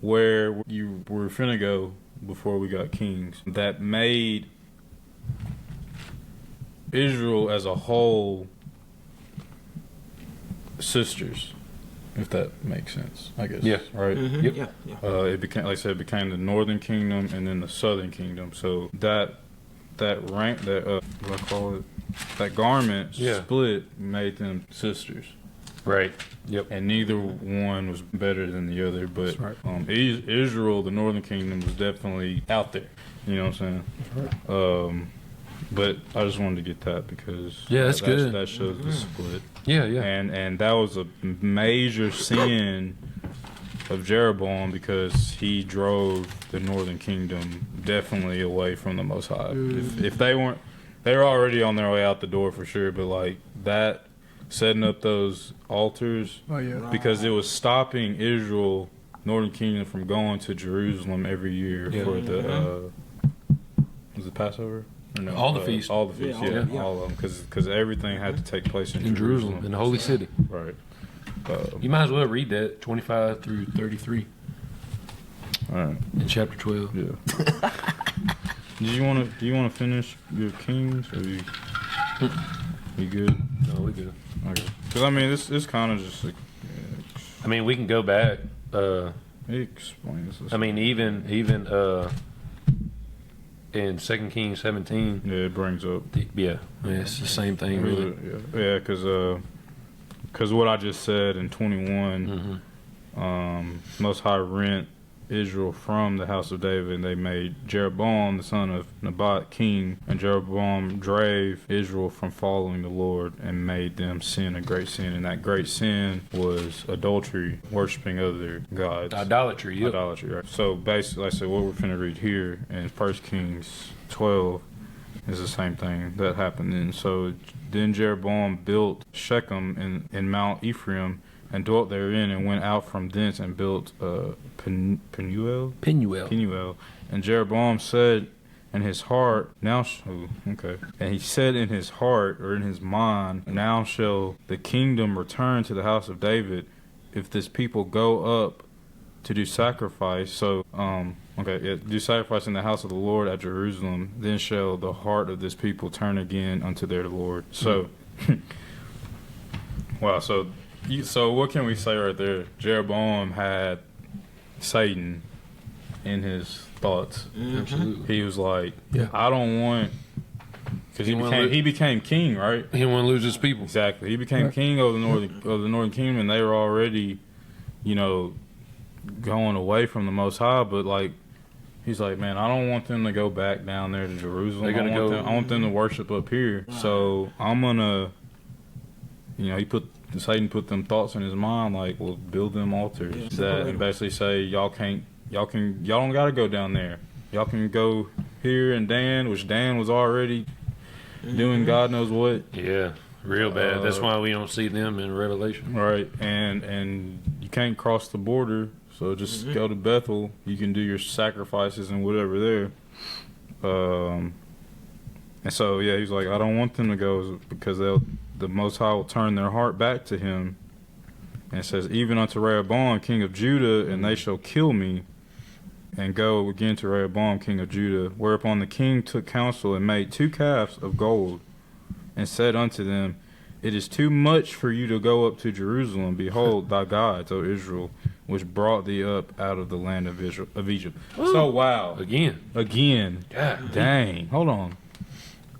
where you were finna go before we got kings, that made Israel as a whole sisters, if that makes sense. I guess. Yeah. Right. Yep. Yeah. It became, like I said, it became the Northern Kingdom and then the Southern Kingdom. So that rank, what do I call it? That garment split made them sisters. Right. Yep. And neither one was better than the other. But right. Israel, the Northern Kingdom, was definitely out there. You know what I'm saying? Right. But I just wanted to get that because that's good. That shows the split. Yeah. And that was a major sin of Jeroboam because he drove the Northern Kingdom definitely away from the Most High. If they weren't, they were already on their way out the door for sure. But like that, setting up those altars, because it was stopping Israel, Northern Kingdom, from going to Jerusalem every year for the was it Passover? Or no, all the feasts. All the feasts, all of them, because everything had to take place in Jerusalem, in the holy city. Right. You might as well read that 25 through 33. All right. In chapter 12. Yeah. Do you want to finish your Kings? Or you good? No, we good. Okay. Because I mean, this kind of just like. I mean, we can go back. Explain this. I mean, even in 2 Kings 17. Yeah, it brings up. It's the same thing, really. Yeah, because what I just said in 21, Most High rent Israel from the house of David, and they made Jeroboam the son of Nebat king, and Jeroboam drave Israel from following the Lord and made them sin a great sin, and that great sin was adultery, worshiping other gods. Idolatry, yep. Idolatry, right. So basically, like I said, what we're finna read here in 1 Kings 12 is the same thing that happened then. So then Jeroboam built Shechem in Mount Ephraim, and dwelt therein, and went out from thence and built Penuel. And Jeroboam said in his heart, and he said in his heart, or in his mind, now shall the kingdom return to the house of David, if this people go up to do sacrifice. So, do sacrifice in the house of the Lord at Jerusalem. Then shall the heart of this people turn again unto their Lord. So, wow. So what can we say right there? Jeroboam had Satan in his thoughts. Absolutely. He was like, I don't want, because he became king, right? He didn't want to lose his people. Exactly. He became king of the northern kingdom, and they were already, going away from the Most High. But like, he's like, man, I don't want them to go back down there to Jerusalem. I want them to worship up here. So I'm gonna, Satan put them thoughts in his mind, like, well, build them altars and basically say, y'all don't gotta go down there. Y'all can go here in Dan, which Dan was already doing God knows what. Yeah, real bad. That's why we don't see them in Revelation. Right, and you can't cross the border, so just go to Bethel. You can do your sacrifices and whatever there. And so, he's like, I don't want them to go because the Most High will turn their heart back to him. And it says, even unto Rehoboam, king of Judah, and they shall kill me, and go again to Rehoboam, king of Judah. Whereupon the king took counsel and made 2 calves of gold, and said unto them, it is too much for you to go up to Jerusalem. Behold, thy gods, O Israel, which brought thee up out of the land of Egypt. Ooh. So, wow. Again. God dang. Hold on.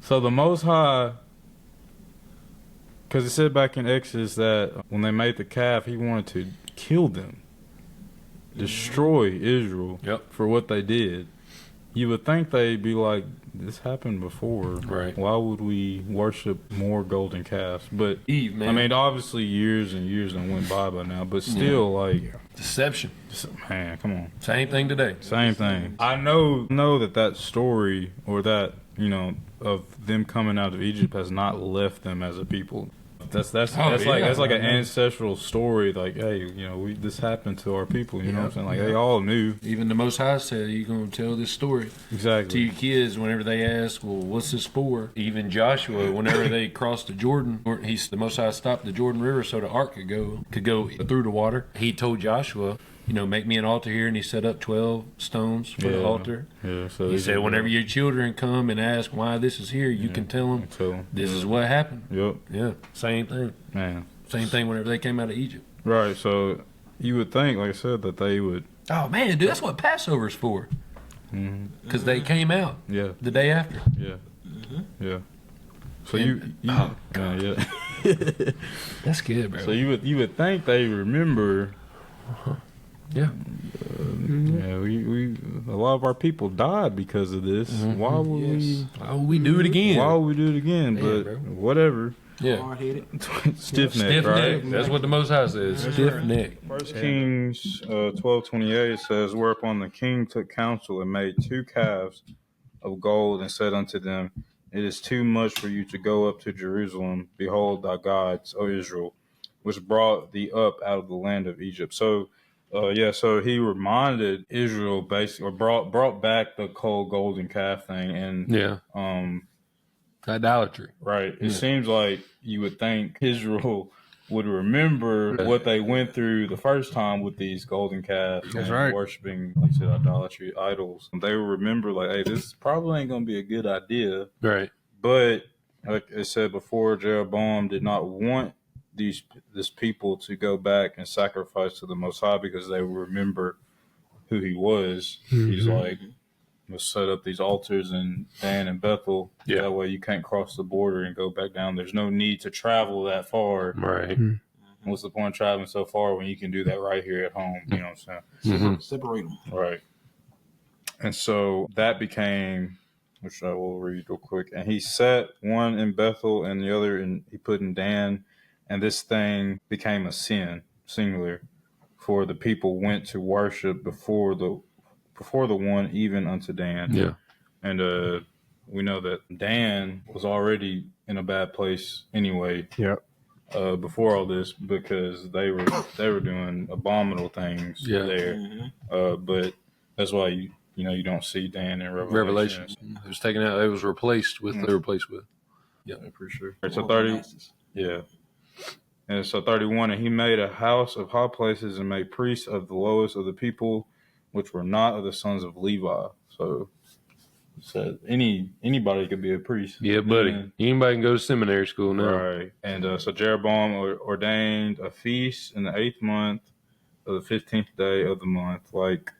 So the Most High, because it said back in Exodus that when they made the calf, he wanted to kill them, destroy Israel for what they did. You would think they'd be like, this happened before. Right. Why would we worship more golden calves? But Eve, man. I mean, obviously years and years done went by now, but still, deception. Man, come on. Same thing today. Same thing. I know that story, or that, of them coming out of Egypt has not left them as a people. That's like an ancestral story. Like, hey, this happened to our people. You know what I'm saying? Like, they all knew. Even the Most High said, "You're going to tell this story to your kids whenever they ask, well, what's this for?" Even Joshua, whenever they crossed the Jordan, the Most High stopped the Jordan River so the ark could go through the water. He told Joshua, make me an altar here, and he set up 12 stones for the altar. Yeah, so he said, whenever your children come and ask why this is here, you can tell them this is what happened. Yep. Yeah, same thing. Man, Same thing whenever they came out of Egypt. Right. So you would think, like I said, that they would. Oh man, dude, that's what Passover's for. Because they came out. Yeah. The day after. Yeah. Yeah. So And- you oh, God. yeah. That's good, bro. So you would think they remember. Yeah. Yeah, we a lot of our people died because of this. Why would we? Why would we do it again? Why would we do it again? Yeah, but bro. whatever. Yeah. Hard-headed. Stiff neck, Stiff right? neck. That's what the Most High says. Stiff neck. First Kings 12:28 says, "Whereupon the king took counsel and made 2 calves of gold and said unto them, It is too much for you to go up to Jerusalem. Behold thy gods, O Israel, which brought thee up out of the land of Egypt." So, so he reminded Israel basically, or brought back the cold golden calf thing, and Yeah. Idolatry. right. It Yeah. seems like you would think Israel would remember what they went through the first time with these golden calves That's and right. worshiping, like you said, idolatry, idols. They would remember, like, hey, this probably ain't going to be a good idea. Right. But, like I said before, Jeroboam did not want this people to go back and sacrifice to the Most High because they would remember who he was. He's like, let's set up these altars in Dan and Bethel. Yeah. That way you can't cross the border and go back down. There's no need to travel that far. Right. What's the point of traveling so far when you can do that right here at home? You know what I'm saying? Mhm. Separate them. Right. And so that became, which I will read real quick. And he set one in Bethel and the other he put in Dan. And this thing became a sin, singular, for the people went to worship before the one, even unto Dan. Yeah. And we know that Dan was already in a bad place anyway. Yep. Before all this, because they were doing abominable things there. But that's why you don't see Dan in Revelation. It was taken out. It was replaced with. They replaced with. Yeah, for sure. Right, so 30. Yeah. And so 31, and he made a house of high places and made priests of the lowest of the people, which were not of the sons of Levi. So anybody could be a priest. Yeah, buddy. And, Anybody can go to seminary school now. right. And so Jeroboam ordained a feast in the 8th month of the 15th day of the month, like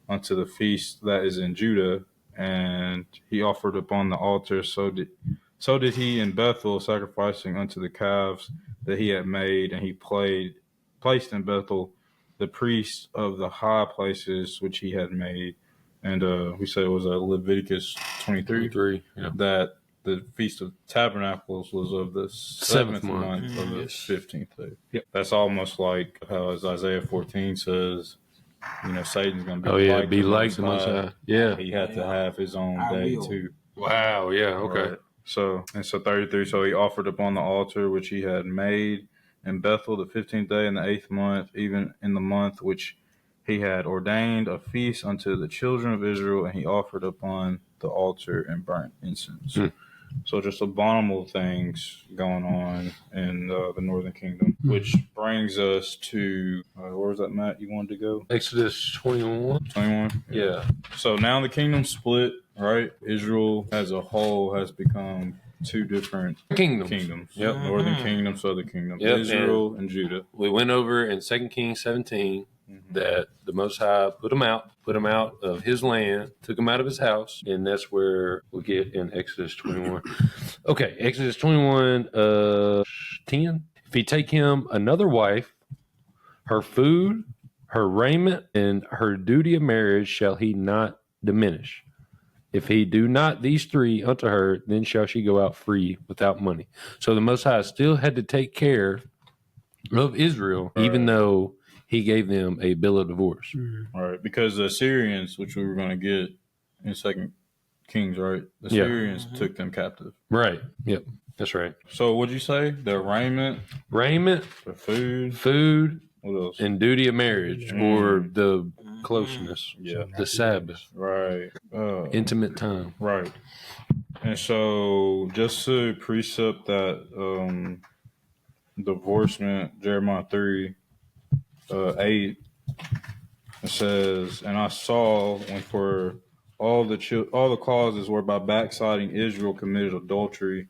unto the feast that is in Judah. And he offered upon the altar, so did he in Bethel, sacrificing unto the calves that he had made, and he placed in Bethel the priests of the high places which he had made. And we said it was Leviticus 23, Yeah. that the Feast of Tabernacles was of the 7th month of the 15th day. Yep. That's almost like how as Isaiah 14 says, Satan's going to be be like the Most High. Yeah. He had to have his own day too. Wow. Yeah. Okay. Right. So 33, so he offered upon the altar which he had made in Bethel the 15th day in the 8th month, even in the month which he had ordained a feast unto the children of Israel, and he offered upon the altar and burnt incense. So just abominable things going on in the northern kingdom, which brings us to, where was that, Matt, you wanted to go? Exodus 21. 21? Yeah. So now the kingdom split, right? Israel as a whole has become 2 different kingdoms. Yep. Northern kingdom, southern kingdom. Yep. Israel and Judah. We went over in 2 Kings 17 that the Most High put him out of his land, took him out of his house, and that's where we get in Exodus 21. Okay, Exodus 21, 10. If he take him another wife, her food, her raiment, and her duty of marriage shall he not diminish. If he do not these 3 unto her, then shall she go out free without money. So the Most High still had to take care of Israel, even though he gave them a bill of divorce. All right, because the Assyrians, which we were going to get in 2 Kings, right? The Assyrians took them captive. Right. Yep. That's right. So what'd you say? Their raiment, the food, what else? and duty of marriage, or the closeness, the Sabbath, right? intimate time, right. And so just to precept that divorcement, Jeremiah 3. 8, it says, and I saw when for all the causes whereby backsliding Israel committed adultery,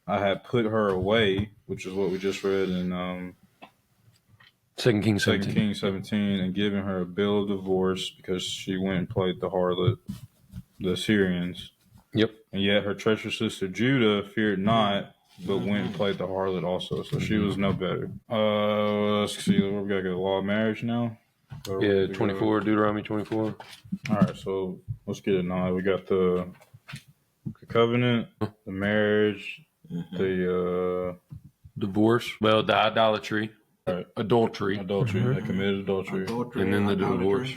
I had put her away, which is what we just read in 2 Kings 2 17. Kings 17, and given her a bill of divorce because she went and played the harlot, the Assyrians. Yep. And yet her treacherous sister Judah feared not, but went and played the harlot also. So she was no better. Let's see. We gotta get a law of marriage now. Yeah, 24, Deuteronomy 24. All right, so let's get it now. We got the covenant, the marriage, the Divorce. Well, the idolatry. right. Adultery. They committed adultery. And then the divorce.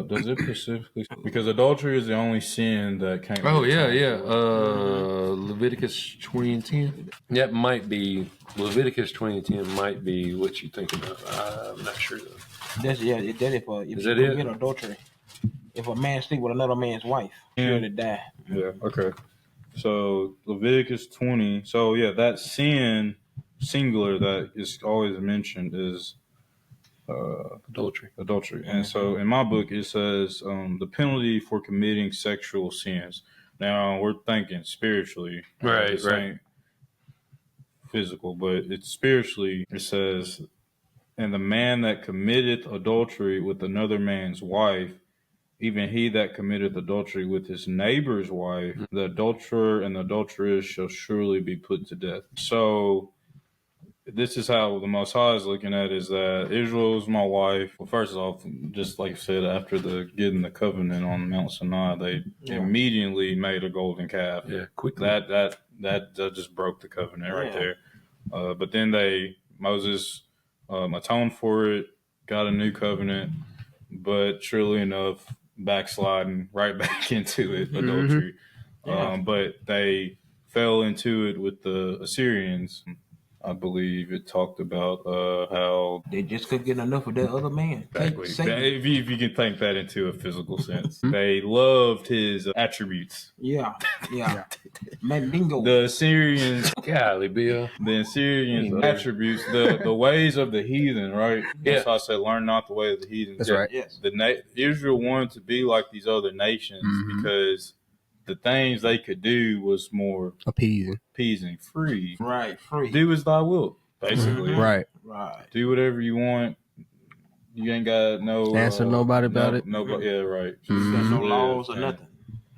Does it specifically? Because adultery is the only sin that can't. Oh, be yeah, atoned yeah. for. Leviticus 20 and 10. That might be, Leviticus 20 and 10 might be what you think about. I'm not sure, though. That's if Is you that it? commit adultery, if a man sleep with another man's wife, surely die. Yeah. Okay. So Leviticus 20. So yeah, that sin singular that is always mentioned is Adultery. And so in my book it says the penalty for committing sexual sins. Now we're thinking spiritually, Right, right. ain't physical, but it's spiritually. It says, and the man that committeth adultery with another man's wife, even he that committeth adultery with his neighbor's wife, the adulterer and the adulteress shall surely be put to death. So this is how the Most High is looking at it, is that Israel is my wife. Well, first off, just like I said, after getting the covenant on Mount Sinai, they immediately made a golden calf. Yeah, quickly. That just broke the covenant right there. But then Moses atoned for it, got a new covenant, but surely enough, backsliding right back into it, adultery. But they fell into it with the Assyrians. I believe it talked about how They just couldn't get enough of that other man. if you can think that into a physical sense, they loved his attributes. Yeah. Mandingo. The Assyrians, Golly, Bill. the Assyrians attributes, the ways of the heathen, right? Yeah. That's why I said, learn not the way of the heathen. That's right. Yes. Israel wanted to be like these other nations because the things they could do was more appeasing, free. Right, free. Do as thy will, basically. Right. Do whatever you want. You ain't got no answer nobody about it. Nobody, yeah, right. There's no laws or nothing.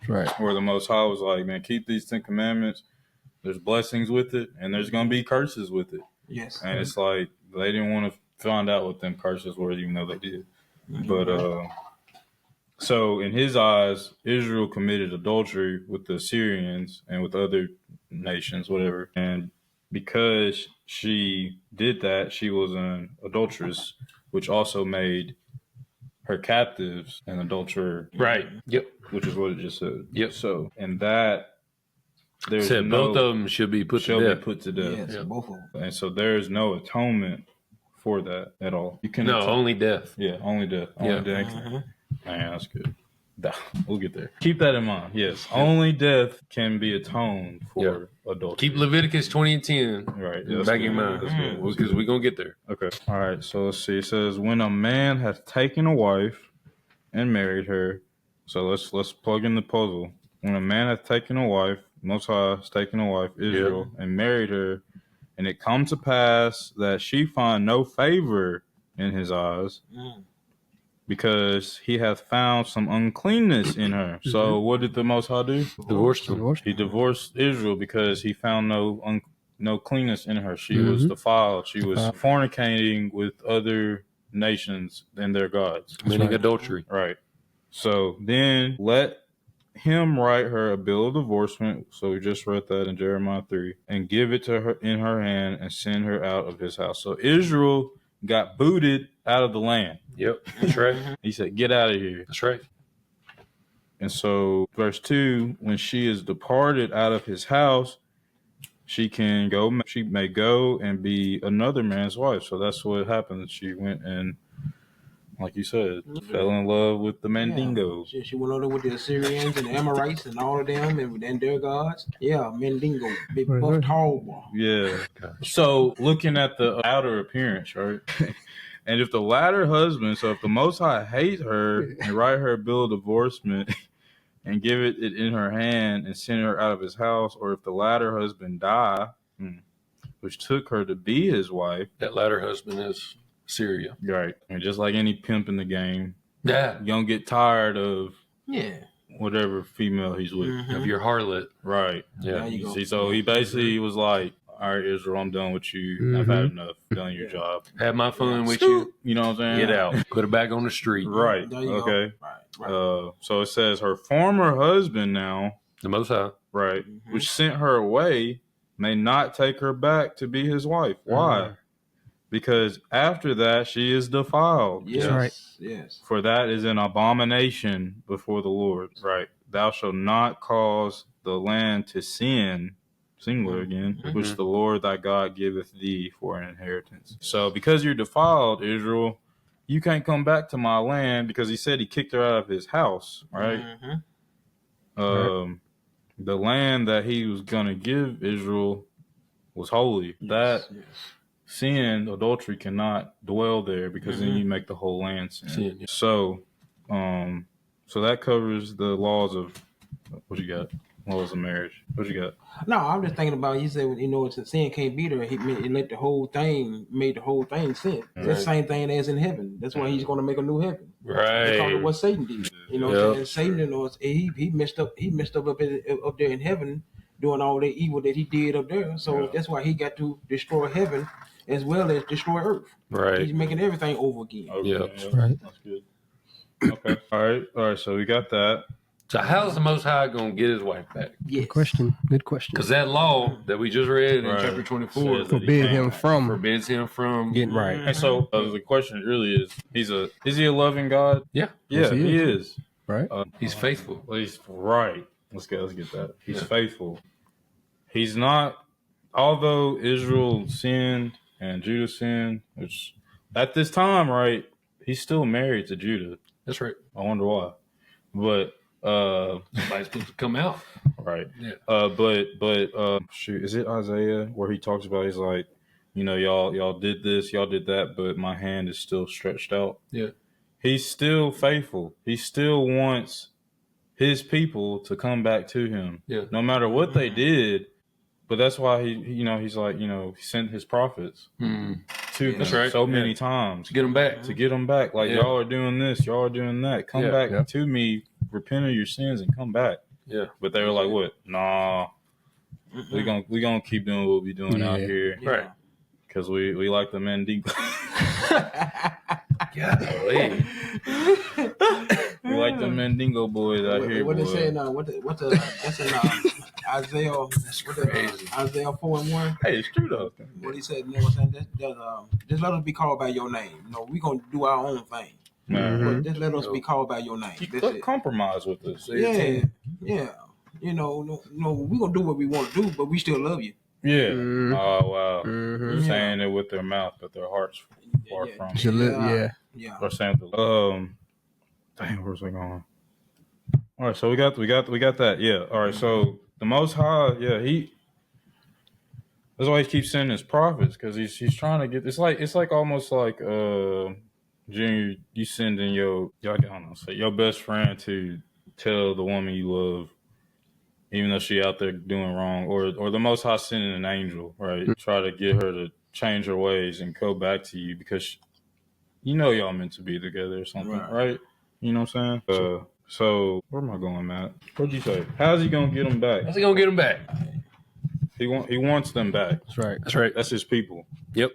Right. Where the Most High was like, man, keep these 10 commandments. There's blessings with it, and there's gonna be curses with it. Yes. And it's like they didn't want to find out what them curses were, even though they did. But so in his eyes, Israel committed adultery with the Assyrians and with other nations, whatever. And because she did that, she was an adulteress, which also made her captives an adulterer. Right. Yep. Which is what it just said. Yep. So, and that there's said both of them should be put to death. Yes, both of them. And so there is no atonement for that at all. You can only death. Yeah, only death. Only death. Man, that's good. We'll get there. Keep that in mind. Yes, only death can be atoned for adultery. Keep Leviticus 20 and 10 right back in mind because we're going to get there. Okay. All right. So let's see. It says, when a man has taken a wife and married her. So let's plug in the puzzle. When a man has taken a wife, Most High has taken a wife, Israel, and married her, and it comes to pass that she find no favor in his eyes, because he hath found some uncleanness in her. So what did the Most High do? Divorced him. He divorced Israel because he found no cleanness in her. She was defiled. She was fornicating with other nations and their gods. Committing adultery. Right. So then let him write her a bill of divorcement. So we just read that in Jeremiah 3, and give it to her in her hand and send her out of his house. So Israel got booted out of the land. Yep, that's right. He said, get out of here. That's right. And so verse 2, when she is departed out of his house, she may go and be another man's wife. So that's what happened. She went and, like you said, fell in love with the Mandingo. Yeah. She went over with the Assyrians and the Amorites and all of them and their gods. Yeah, Mandingo. Big buff tall boy. Yeah. So looking at the outer appearance, right? And if the latter husband, so if the Most High hates her and write her a bill of divorcement, and give it in her hand and send her out of his house, or if the latter husband die, which took her to be his wife. That latter husband is Syria. Right. And just like any pimp in the game, Yeah. you don't get tired of Yeah. whatever female he's with. Of your harlot. Right. Yeah. There you go. See, so he basically was like, all right, Israel, I'm done with you. I've had enough. Done your job. Have my fun with you. You know what I'm saying? Get out. Put it back on the street. Right. There you Okay. go. Right. So it says her former husband now, The Most High. right, which sent her away, may not take her back to be his wife. Why? Because after that she is defiled. Yes. Right. Yes. For that is an abomination before the Lord. Right. Thou shalt not cause the land to sin, singular again, which the Lord thy God giveth thee for an inheritance. So because you're defiled, Israel, you can't come back to my land, because he said he kicked her out of his house, right? The land that he was going to give Israel was holy. That sin, adultery, cannot dwell there, because then you make the whole land sin. So that covers the laws of, what you got? Laws of marriage. What you got? No, I'm just thinking about, you said, it's sin can't be there. He let the whole thing, made the whole thing sin. It's the same thing as in heaven. That's why he's going to make a new heaven. That's probably what Satan did. And Satan, he messed up up there in heaven, doing all the evil that he did up there. So that's why he got to destroy heaven as well as destroy earth. Right. He's making everything over again. Okay, Right. That's good. Okay. All right. So we got that. So how's the Most High going to get his wife back? Yes. Good question. Because that law that we just read in chapter 24 forbids him from getting right. And so the question really is he a loving God? Yeah. Yeah, he is. Right. He's faithful. He's right. Let's get that. He's faithful. He's not, although Israel sinned and Judah sinned, which at this time, right, he's still married to Judah. That's right. I wonder why. But somebody's supposed to come out. Right. Yeah. But shoot, is it Isaiah where he talks about, he's like, y'all did this, y'all did that, but my hand is still stretched out. Yeah. He's still faithful. He still wants his people to come back to him. Yeah. No matter what they did. But that's why he's like, he sent his prophets to them so many times to get them back. Like, y'all are doing this, y'all are doing that. Come back to me, repent of your sins, and come back. Yeah. But they were like, what? Nah, we gonna keep doing what we doing out here, right? Because we like the Mandingo. Golly. We like the Mandingo boys out here. What they say now? That's in Isaiah. That's crazy. Isaiah 4:1. Hey, it's true though. What he said, what I'm saying? Just let us be called by your name. We gonna do our own thing. But just let us be called by your name. Compromise with us. Yeah. No, we gonna do what we want to do, but we still love you. Yeah. Oh wow. Saying it with their mouth, but their hearts far from. Yeah. Or saying dang, where's it going? All right, so we got that. Yeah. All right, so the Most High, that's why he keeps sending his prophets, because he's trying to get. It's like almost like Junior, you sending your best friend to tell the woman you love, even though she out there doing wrong, or the Most High sending an angel, right? Try to get her to change her ways and go back to you, because y'all meant to be together or something, right? You know what I'm saying? So where am I going, Matt? What'd you say? How's he gonna get them back? How's he gonna get them back? He wants them back. That's right. That's right. That's his people. Yep.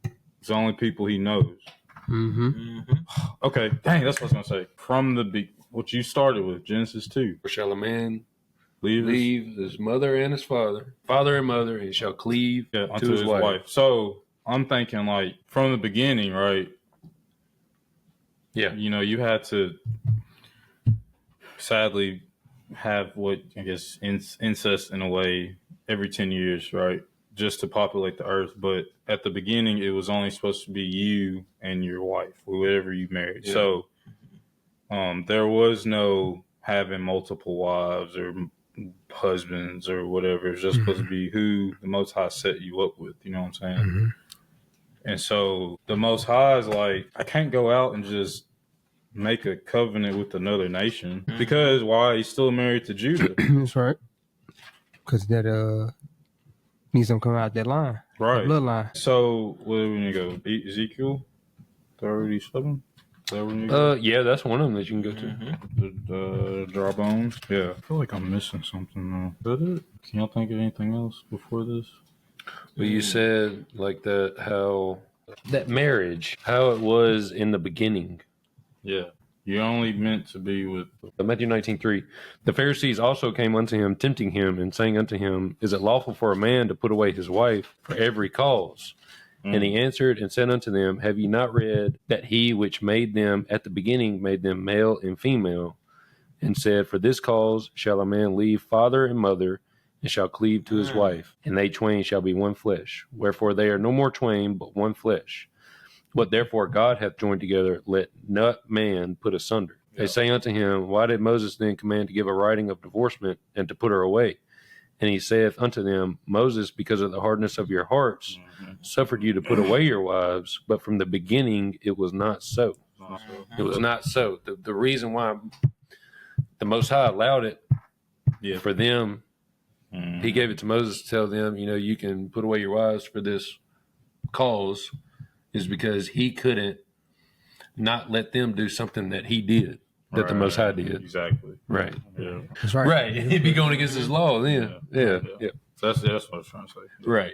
It's the only people he knows. Okay, dang, that's what I was gonna say. From what you started with, Genesis 2. Shall a man leave his mother and his father and mother, and shall cleave unto his wife. So I'm thinking, like, from the beginning, right? Yeah. You had to sadly have what I guess incest in a way every 10 years, right? Just to populate the earth. But at the beginning, it was only supposed to be you and your wife, whoever you married. Yeah. So there was no having multiple wives or husbands or whatever. It's just supposed to be who the Most High set you up with. You know what I'm saying? And so the Most High is like, I can't go out and just make a covenant with another nation because why? He's still married to Judah. That's right. Because that needs them coming out that line, Right. that bloodline. So where do we need to go? Ezekiel 37. Is that where we need to go? Yeah, that's one of them that you can go to. The Jawbones. Yeah. I feel like I'm missing something though. Is that it? Can y'all think of anything else before this? But you said like that, how that marriage, how it was in the beginning. Yeah. You're only meant to be with. Matthew 19:3. The Pharisees also came unto him, tempting him, and saying unto him, Is it lawful for a man to put away his wife for every cause? And he answered and said unto them, Have ye not read that he which made them at the beginning made them male and female, and said, For this cause shall a man leave father and mother, and shall cleave to his wife, and they twain shall be one flesh. Wherefore they are no more twain, but one flesh. What therefore God hath joined together, let not man put asunder. They say unto him, Why did Moses then command to give a writing of divorcement, and to put her away? And he saith unto them, Moses, because of the hardness of your hearts, suffered you to put away your wives, but from the beginning it was not so. It was not so. The reason why the Most High allowed it for them, he gave it to Moses to tell them, you can put away your wives for this cause, is because he couldn't not let them do something that he did. That the Most High did. Exactly. Right. Yeah. That's right. Right. He'd be going against his law then. Yeah. So that's what I was trying to say. Right.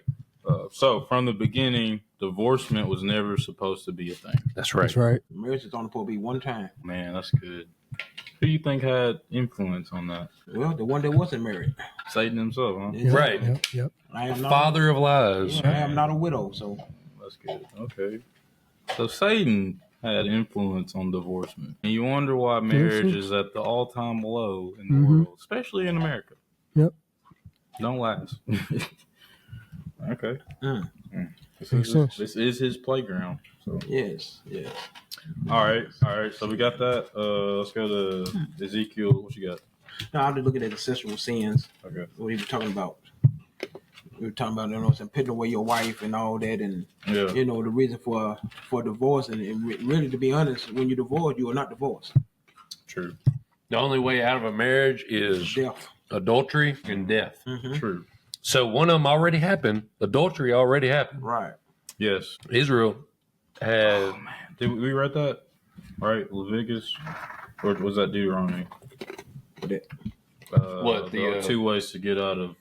So from the beginning, divorcement was never supposed to be a thing. That's right. That's right. Marriage is only supposed to be one time. Man, that's good. Who do you think had influence on that? Well, the one that wasn't married. Satan himself, huh? Right. Yep. I am not, Father of lies. I am not a widow, so That's good. Okay. So Satan had influence on divorcement. And you wonder why marriage is at the all-time low in the world, especially in America. Yep. Don't last. Okay. Makes sense. This is his playground. So yes. all right. So we got that. Let's go to Ezekiel. What you got? Now I'm just looking at the sexual sins. Okay. What he was talking about. We were talking about, putting away your wife and all that, and Yeah. the reason for divorce. And really, to be honest, when you divorce, you are not divorced. True. The only way out of a marriage is Death. adultery and death. True. So one of them already happened. Adultery already happened. Right. Yes. Israel had. Did we read that? Right, Leviticus, or was that Deuteronomy? But it, What, the the, 2 ways to get out of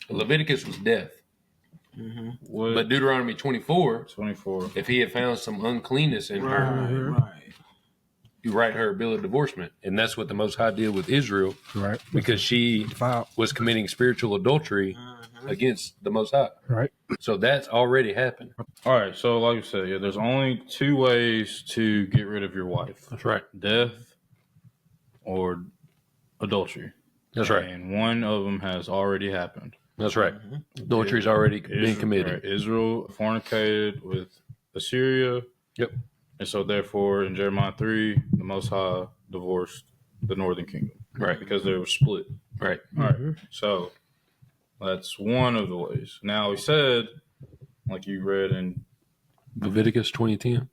Leviticus was death. what? But Deuteronomy 24, 24. if he had found some uncleanness in her, right. you write her a bill of divorcement. And that's what the Most High did with Israel, Right. because she Defiled. was committing spiritual adultery against the Most High. Right. So that's already happened. All right, so like you said, there's only 2 ways to get rid of your wife: That's right. death or adultery. That's right. And one of them has already happened. That's right. Adultery's already been committed. Right, Israel fornicated with Assyria. Yep. And so, therefore, in Jeremiah 3, the Most High divorced the northern kingdom. Right. Because they were split. Right. All right. So, that's one of the ways. Now, he said, like you read in Leviticus 20:10.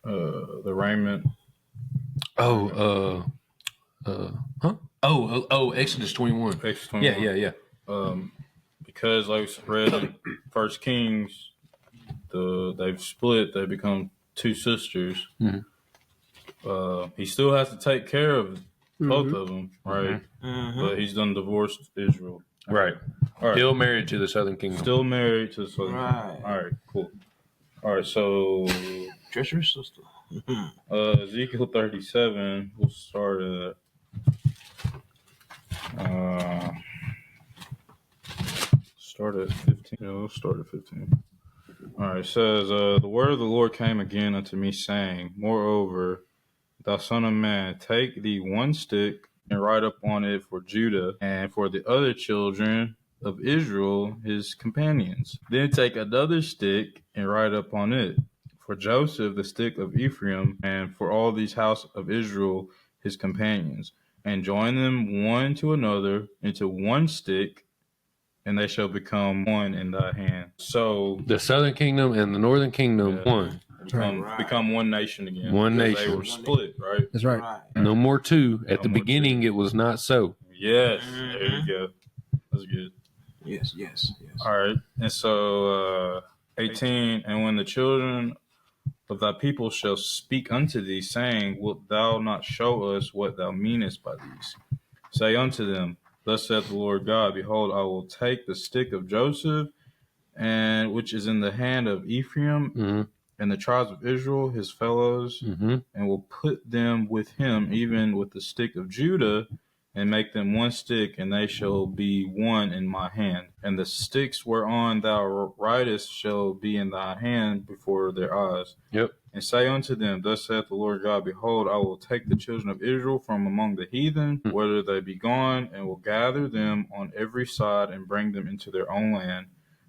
the raiment. Exodus 21. Exodus 21. Yeah. Because, like we read in First Kings, they've split. They become 2 sisters. He still has to take care of both of them, right? But he's done divorced Israel. Right. All right. Still married to the southern kingdom. Still married to the southern Right. kingdom. All right, cool. All right, so Treacherous sister. Ezekiel 37, we'll start at start at 15. Yeah, we'll start at 15. All right, it says, the word of the Lord came again unto me, saying, Moreover, thou son of man, take thee 1 stick and write upon it for Judah and for the other children of Israel, his companions. Then take another stick and write upon it for Joseph, the stick of Ephraim, and for all these house of Israel, his companions, and join them one to another into 1 stick, and they shall become one in thy hand. So The southern kingdom and the northern kingdom, one. become one nation again. One because nation. They were split, right? That's right. No more two. At the more beginning, it was not so. Yes. There you go. That's good. Yes. All right. And so 18, and when the children of thy people shall speak unto thee, saying, wilt thou not show us what thou meanest by these? Say unto them, thus saith the Lord God, behold, I will take the stick of Joseph, and which is in the hand of Ephraim, and the tribes of Israel, his fellows, and will put them with him, even with the stick of Judah, and make them one stick, and they shall be one in my hand. And the sticks whereon thou writest shall be in thy hand before their eyes. Yep. And say unto them, thus saith the Lord God, behold, I will take the children of Israel from among the heathen, whether they be gone, and will gather them on every side, and bring them into their own land.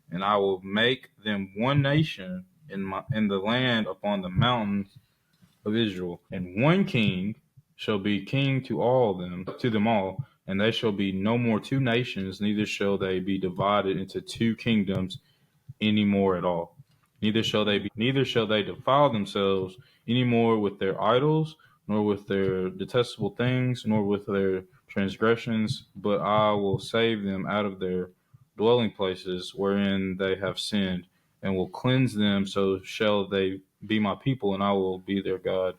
And I will make them one nation in the land upon the mountains of Israel. And one king shall be king to them all, and they shall be no more two nations, neither shall they be divided into two kingdoms any more at all. Neither shall they defile themselves any more with their idols, nor with their detestable things, nor with their transgressions, but I will save them out of their dwelling places wherein they have sinned, and will cleanse them, so shall they be my people, and I will be their God.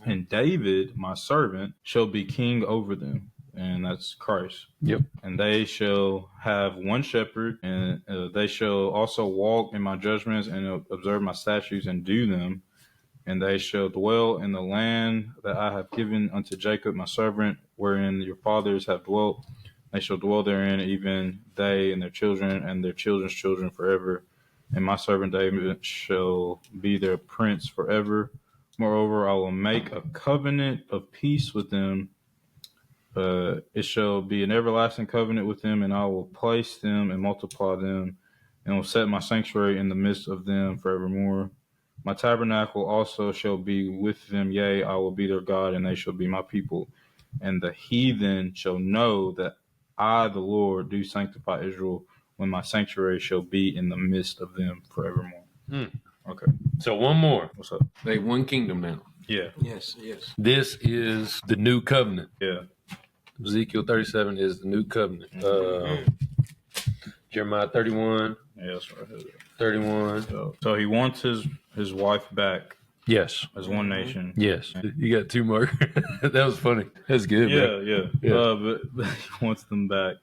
And David, my servant, shall be king over them. And that's Christ. Yep. And they shall have one shepherd, and they shall also walk in my judgments and observe my statutes and do them. And they shall dwell in the land that I have given unto Jacob, my servant, wherein your fathers have dwelt. They shall dwell therein, even they and their children's children forever. And my servant David shall be their prince forever. Moreover, I will make a covenant of peace with them. It shall be an everlasting covenant with them, and I will place them and multiply them, and will set my sanctuary in the midst of them forevermore. My tabernacle also shall be with them, yea, I will be their God, and they shall be my people. And the heathen shall know that I, the Lord, do sanctify Israel, when my sanctuary shall be in the midst of them forevermore. Okay. So one more. What's up? They have one kingdom now. Yeah. Yes. This is the new covenant. Yeah. Ezekiel 37 is the new covenant. Jeremiah 31. Yeah, that's right. 31. So he wants his wife back Yes. as one nation. Yes. You got two more. That was funny. That's good, bro. Yeah. But he wants them back.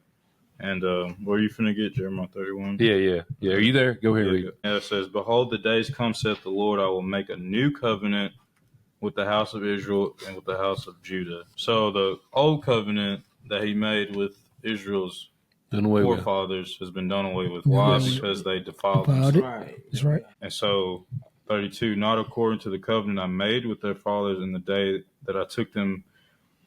And where are you finna get, Jeremiah 31? Yeah. Are you there? Go ahead, read. Yeah, it says, behold, the days come, saith the Lord, I will make a new covenant with the house of Israel and with the house of Judah. So the old covenant that he made with Israel's forefathers has been done away with. Why? Because they defiled themselves. Right. That's right. And so 32, not according to the covenant I made with their fathers in the day that I took them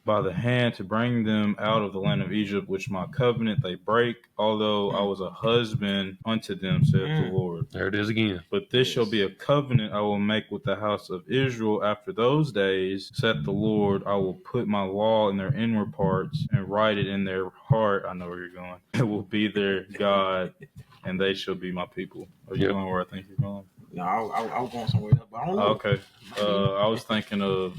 by the hand to bring them out of the land of Egypt, which my covenant they break, although I was a husband unto them, saith the Lord. There it is again. But this shall be a covenant I will make with the house of Israel after those days, saith the Lord. I will put my law in their inward parts and write it in their heart. I know where you're going. It will be their God, and they shall be my people. Are you going where I think you're going? No, I was going somewhere else, but I don't know. Okay. I was thinking of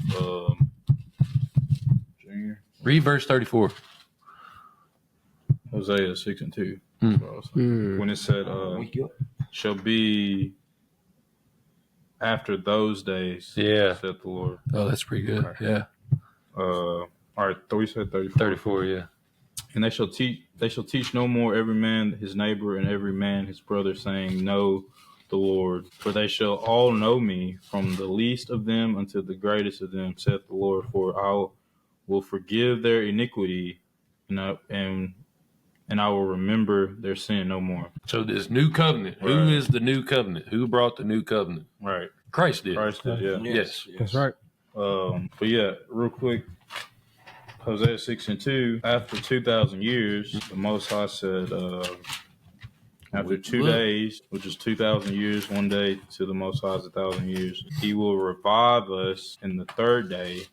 Read verse 34. Hosea 6 and 2. When it said, shall be after those days, saith the Lord. Oh, that's pretty good. Okay. Yeah. All right, we said 34. 34, yeah. And they shall teach no more every man his neighbor and every man his brother, saying, know the Lord. For they shall all know me, from the least of them unto the greatest of them, saith the Lord. For I will forgive their iniquity, and I will remember their sin no more. So this new covenant, Right. Who is the new covenant? Who brought the new covenant? Right. Christ did. Christ did, yeah. Yes. That's right. But yeah, real quick, Hosea 6 and 2, after 2,000 years, the Most High said, after 2 days, which is 2,000 years, one day to the Most High is 1,000 years, he will revive us in the third day.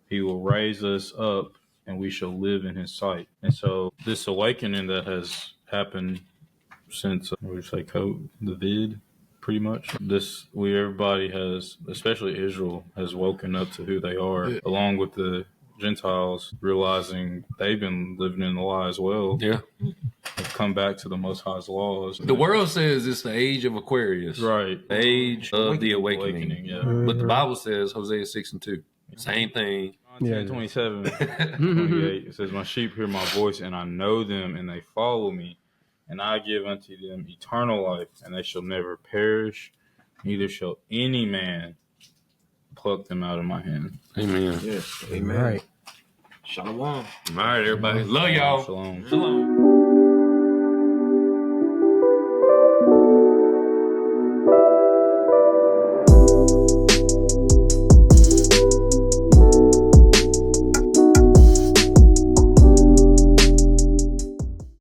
He will raise us up, and we shall live in his sight. And so this awakening that has happened since, the vid? pretty much. Everybody has, especially Israel, has woken up to who they are, along with the Gentiles, realizing they've been living in the lie as well. Yeah. Have come back to the Most High's laws. The world says it's the age of Aquarius. Right. The age of the awakening. Yeah. But the Bible says, Hosea 6:2. Same thing. John 10:27, 28, it says, "My sheep hear my voice, and I know them, and they follow me. And I give unto them eternal life, and they shall never perish, neither shall any man pluck them out of my hand." Amen. Yes. Amen. Right. Shalom. All right, everybody. Love y'all. Shalom. Shalom.